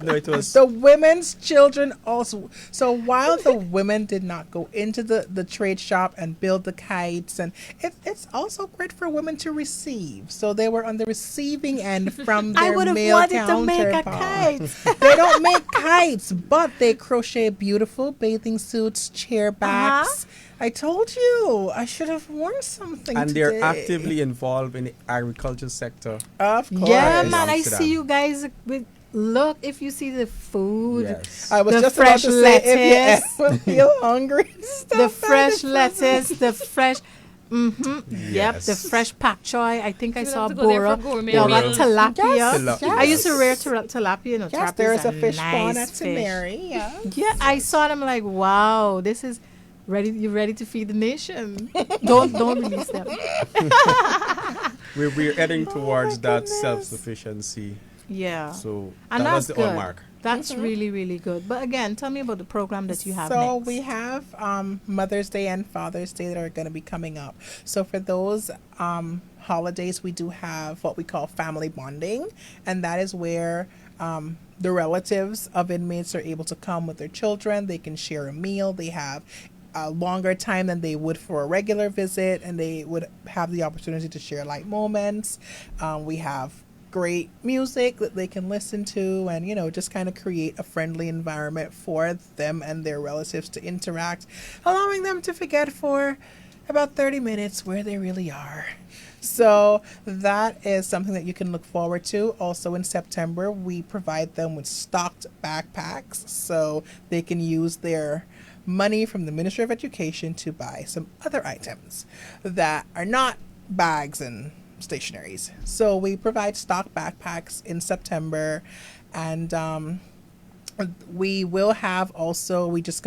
No, it was the women's children also. So while the women did not go into the trade shop and build the kites, and it's also great for women to receive. So they were on the receiving end from their I would have male wanted to make a counterparts. kite. They don't make kites, but they crochet beautiful bathing suits, chair backs. I told you I should have worn something and today. they're actively involved in the agriculture sector. Of course. Yeah, man, I see you guys with. Look, if you see the food, I was the just fresh about to say, lettuce, if you ever feel hungry, the fresh lettuce, the fresh. Yes. Yep, the fresh pak choy. I think I saw have to go there Bora. for gourmet They all got meals. tilapia. Yes, I used to rear tilapia. Yes, there is a fish nice pond at fish. Tamari. Yeah, I saw them like, wow, this is ready. You're ready to feed the nation. don't release them. We're heading towards that self-sufficiency. Yeah. So and that was that's the good. hallmark. That's really, really good. But again, tell me about the program that you have So next. we have Mother's Day and Father's Day that are going to be coming up. So for those holidays, we do have what we call family bonding, and that is where the relatives of inmates are able to come with their children. They can share a meal. They have a longer time than they would for a regular visit, and they would have the opportunity to share light moments. We have great music that they can listen to, and just kind of create a friendly environment for them and their relatives to interact, allowing them to forget for about 30 minutes where they really are. So that is something that you can look forward to. Also in September, we provide them with stocked backpacks so they can use their money from the Ministry of Education to buy some other items that are not bags and stationaries. So we provide stock backpacks in September, and we will have also, we just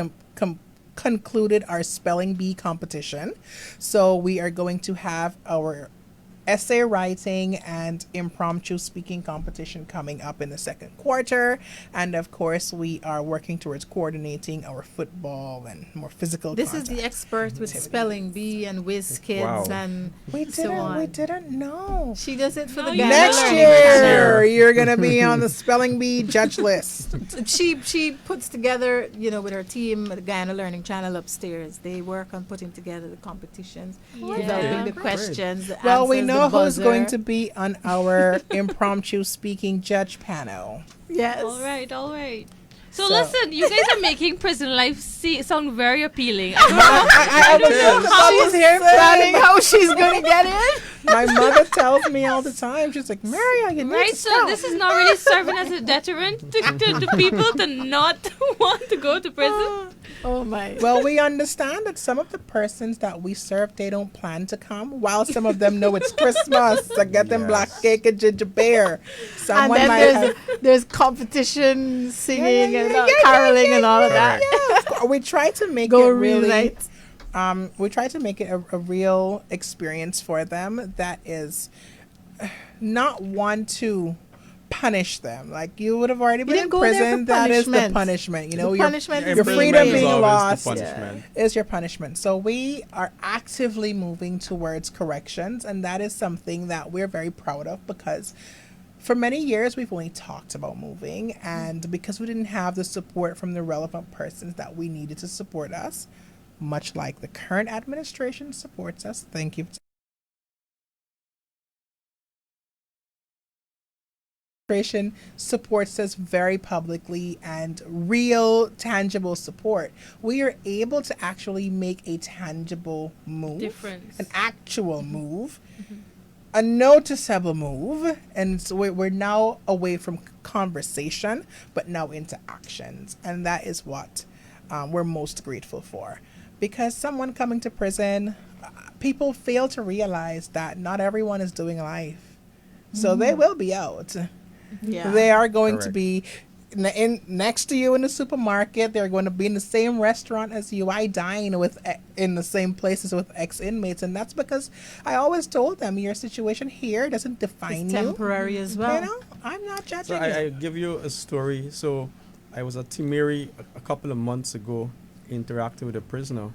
concluded our spelling bee competition. So we are going to have our essay writing and impromptu speaking competition coming up in the second quarter. And of course, we are working towards coordinating our football and more physical This is contact the expert with spelling bee and whiz kids and so on. We didn't know. She does it for the Next Learning year, Channel. you're going to be on the spelling bee judge list. She puts together, with her team, the Guyana Learning Channel upstairs. They work on putting together the competitions, developing the questions, the Well, we answers, know the who's going buzzer. to be on our impromptu speaking judge panel. Yes. All right. So listen, you guys are making prison life sound very appealing. I don't know how she's here planning how she's going to get in. My mother tells me all the time. She's like, Maria, you need Right, to so stop. this is not really serving as a deterrent to people to not want to go to prison. Oh my. Well, we understand that some of the persons that we serve, they don't plan to come, while some of them know it's Christmas to get them black cake and ginger beer. Someone And might then have... there's competition, singing, and caroling, and all of that. Yeah, of course. We try to make Go it really... rewrite. We try to make it a real experience for them that is not one to punish them. Like, you would have already been in didn't go there prison. for That is the punishment. punishment. You know, The punishment is your being freedom paid. being Always the lost punishment. is your punishment. So we are actively moving towards corrections, and that is something that we're very proud of, because for many years we've only talked about moving, and because we didn't have the support from the relevant persons that we needed to support us, much like the current administration supports us. Thank you. Administration supports us very publicly, and real tangible support. We are able to actually make a tangible move, Difference. an actual move, a noticeable move, and so we're now away from conversation, but now into actions, and that is what we're most grateful for. Because someone coming to prison, people fail to realize that not everyone is doing life, so they will be out. Yeah. They are going to be next to you in the supermarket. They're going to be in the same restaurant as you. I dine in the same places with ex-inmates, and that's because I always told them your situation here doesn't define It's you. temporary as well. You know, I'm not judging So you. I give you a story. So I was at Timiri a couple of months ago, interacting with a prisoner,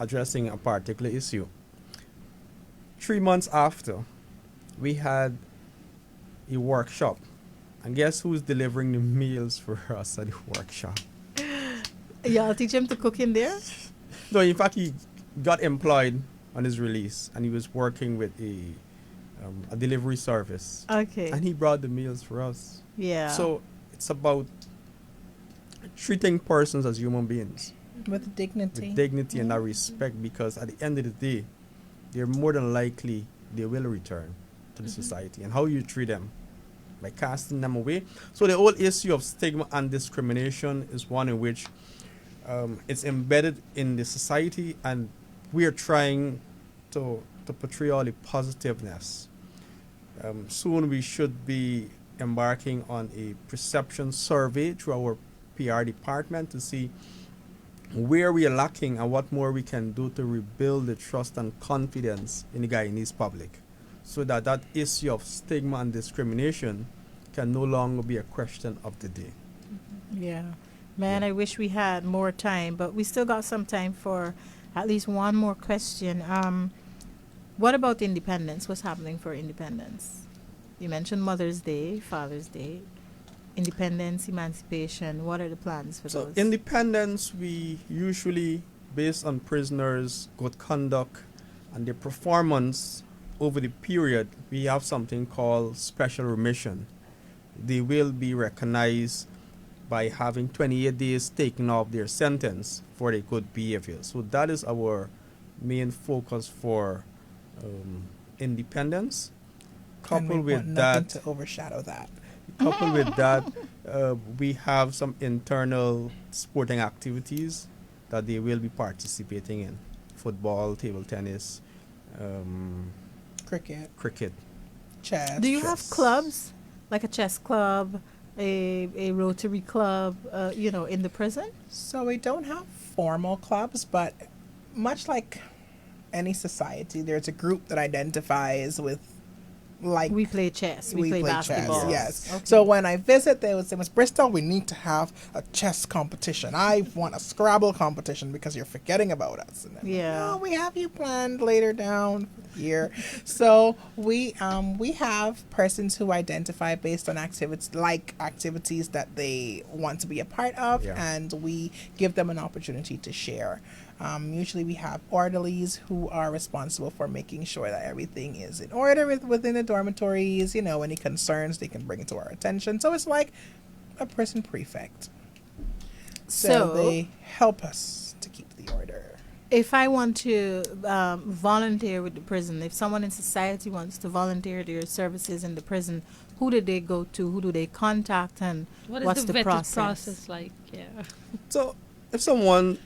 addressing a particular issue. 3 months after, we had a workshop, and guess who's delivering the meals for us at the workshop? Y'all teach him to cook in there? No, in fact, he got employed on his release, and he was working with a delivery service. Okay. And he brought the meals for us. Yeah. So it's about treating persons as human beings. With dignity. With dignity and that respect, because at the end of the day, they're more than likely they will return to the society. And how you treat them, by casting them away. So the whole issue of stigma and discrimination is one in which it's embedded in the society, and we are trying to portray all the positiveness. Soon we should be embarking on a perception survey through our PR department to see where we are lacking and what more we can do to rebuild the trust and confidence in the Guyanese public, so that that issue of stigma and discrimination can no longer be a question of the day. Yeah. Man, I wish we had more time, but we still got some time for at least one more question. What about independence? What's happening for independence? You mentioned Mother's Day, Father's Day, independence, emancipation. What are the plans for So those? independence, we usually, based on prisoners' good conduct and their performance over the period, we have something called special remission. They will be recognized by having 28 days taken off their sentence for their good behavior. So that is our main focus for independence. And we Coupled want with nothing that, to overshadow that. coupled with that, we have some internal sporting activities that they will be participating in: football, table tennis, cricket, chess. Do you have clubs, like a chess club, a Rotary club, in the prison? So we don't have formal clubs, but much like any society, there's a group that identifies with, like, we play chess, we play basketball. Chess, yes. Okay. So when I visit, they would say, Miss Bristol, we need to have a chess competition. I want a Scrabble competition because you're forgetting about us. And then, Yeah. "Oh, we have you planned later down here." So we have persons who identify based on activities that they want to be a part of, Yeah. and we give them an opportunity to share. Usually we have orderlies who are responsible for making sure that everything is in order within the dormitories. Any concerns, they can bring it to our attention. So it's like a prison prefect. So they help us to keep the order. If I want to volunteer with the prison, if someone in society wants to volunteer their services in the prison, who do they go to? Who do they contact? And what's the process like? Yeah. So if someone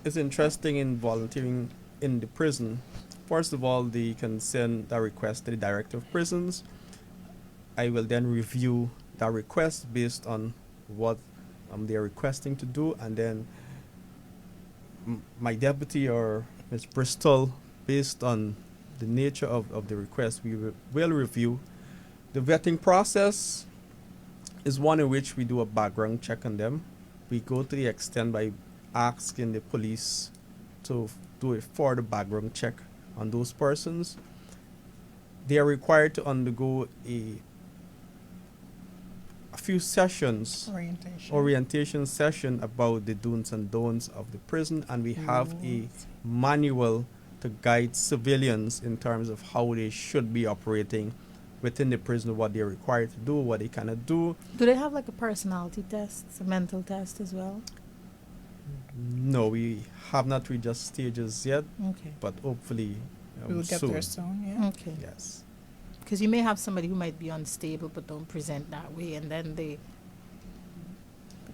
is interested in volunteering in the prison, first of all, they can send a request to the Director of Prisons. I will then review that request based on what they're requesting to do, and then my deputy or Ms. Bristol, based on the nature of the request, we will review. The vetting process is one in which we do a background check on them. We go to the extent by asking the police to do a further background check on those persons. They are required to undergo a few sessions, orientation session about the do's and don'ts of the prison, and we have a manual to guide civilians in terms of how they should be operating within the prison, what they're required to do, what they cannot do. Do they have like a personality test, a mental test as well? No, we have not reached those stages yet. Okay. But hopefully we will get there soon, yeah. Okay. Yes. Because you may have somebody who might be unstable but don't present that way, and then they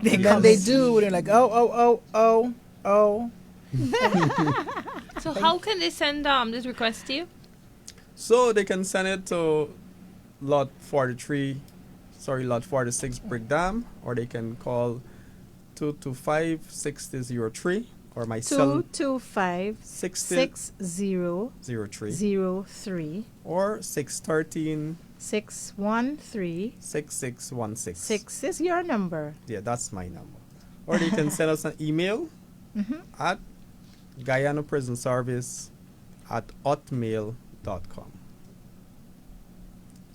do. They're like, oh. So how can they send this request to you? So they can send it to Lot 46 Brick Dam, or they can call 225-6003, or my cell 225-6003, or 613 613 6616. 6 is your number. Yeah, that's my number. Or they can send us an email at GuyanaPrisonService@hotmail.com.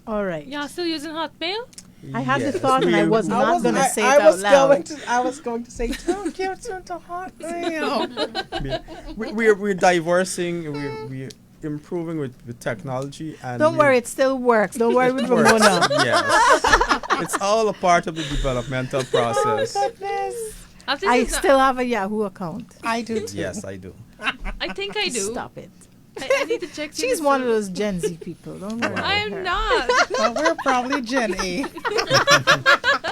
All right. Y'all still using Hotmail? I had the thought, and I was not going to say it out loud. I was going to say, don't get into Hotmail. We're diversing. We're improving with technology. And don't worry, it still works. Don't worry with Ramona. Yes. It's all a part of the developmental process. Oh, goodness. I still have a Yahoo account. I do too. Yes, I do. I think I do. Stop it. I need to check. She's one of those Gen Z people. Don't worry. I am not. Well, we're probably Gen A.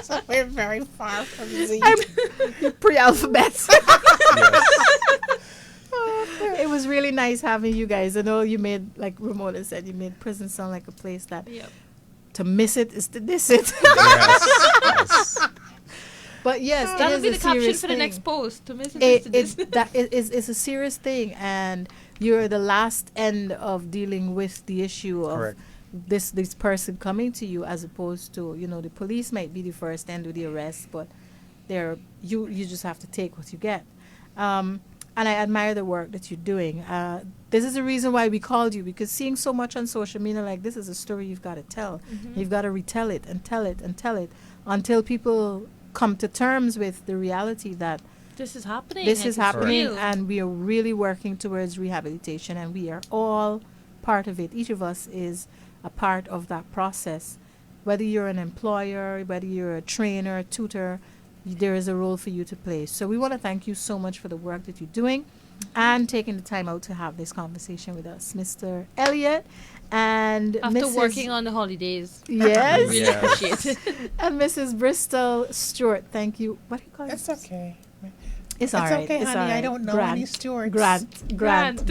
So we're very far from Z. You're pre-alphabet. It was really nice having you guys. I know you made, like Ramona said, you made prison sound like a place that to miss it is to diss it. Yes. But yes, that'll be the caption for the next post. To miss it is to diss it. It's a serious thing, and you're the last end of dealing with the issue of this person coming to you, as opposed to, the police might be the first end with the arrest, but you just have to take what you get. And I admire the work that you're doing. This is the reason why we called you, because seeing so much on social media, like, this is a story you've got to tell. You've got to retell it and tell it and tell it until people come to terms with the reality that this is happening. And we are really working towards rehabilitation, and we are all part of it. Each of us is a part of that process. Whether you're an employer, whether you're a trainer, a tutor, there is a role for you to play. So we want to thank you so much for the work that you're doing and taking the time out to have this conversation with us, Mr. Elliott. And after working on the holidays. Yes. Really appreciate it. And Mrs. Bristol Stewart, thank you. What do you call it? It's okay. It's all right. Okay, it's honey. All right. I don't know any Stewarts. Grant.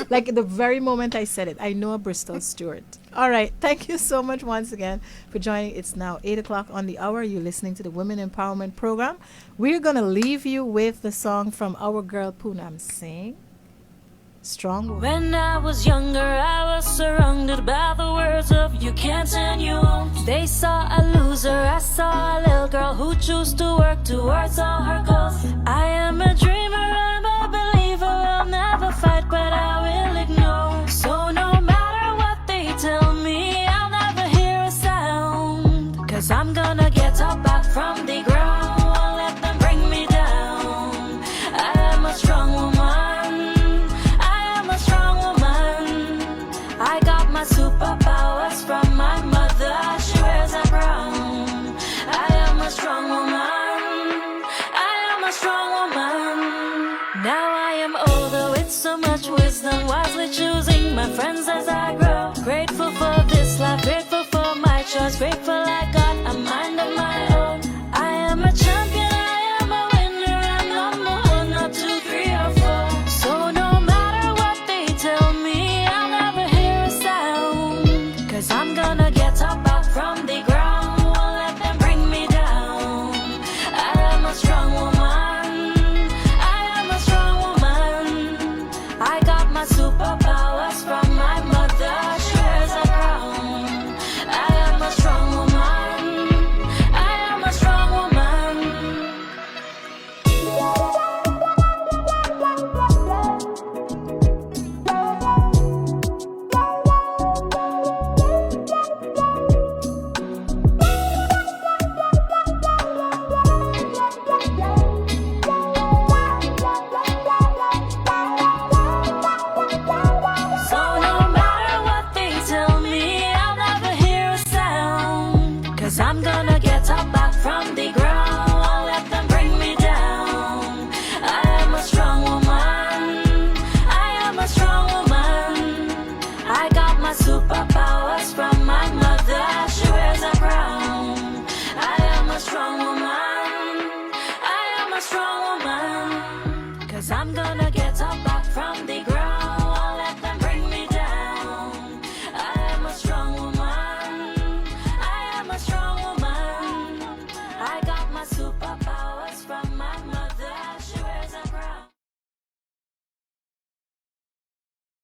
Like the very moment I said it, I know a Bristol Stewart. All right. Thank you so much once again for joining. It's now 8 o'clock on the hour. You're listening to the Women Empowerment Program. We're going to leave you with the song from our girl Poonam Singh, Strong Woman. When I was younger, I was surrounded by the words of you can't and you won't. They saw a loser, I saw a little girl who chose to work towards all her goals. I am a dreamer, I'm a believer, I'll never fight, but I will ignore. So no matter what they tell me, I'll never hear a sound. 'Cause I'm gonna get up back from the ground, won't let them bring me down. I am a strong woman. and wisely choosing my friends as I grow. Grateful for this life, grateful for my choice, grateful I got a mind of my own. I am a champion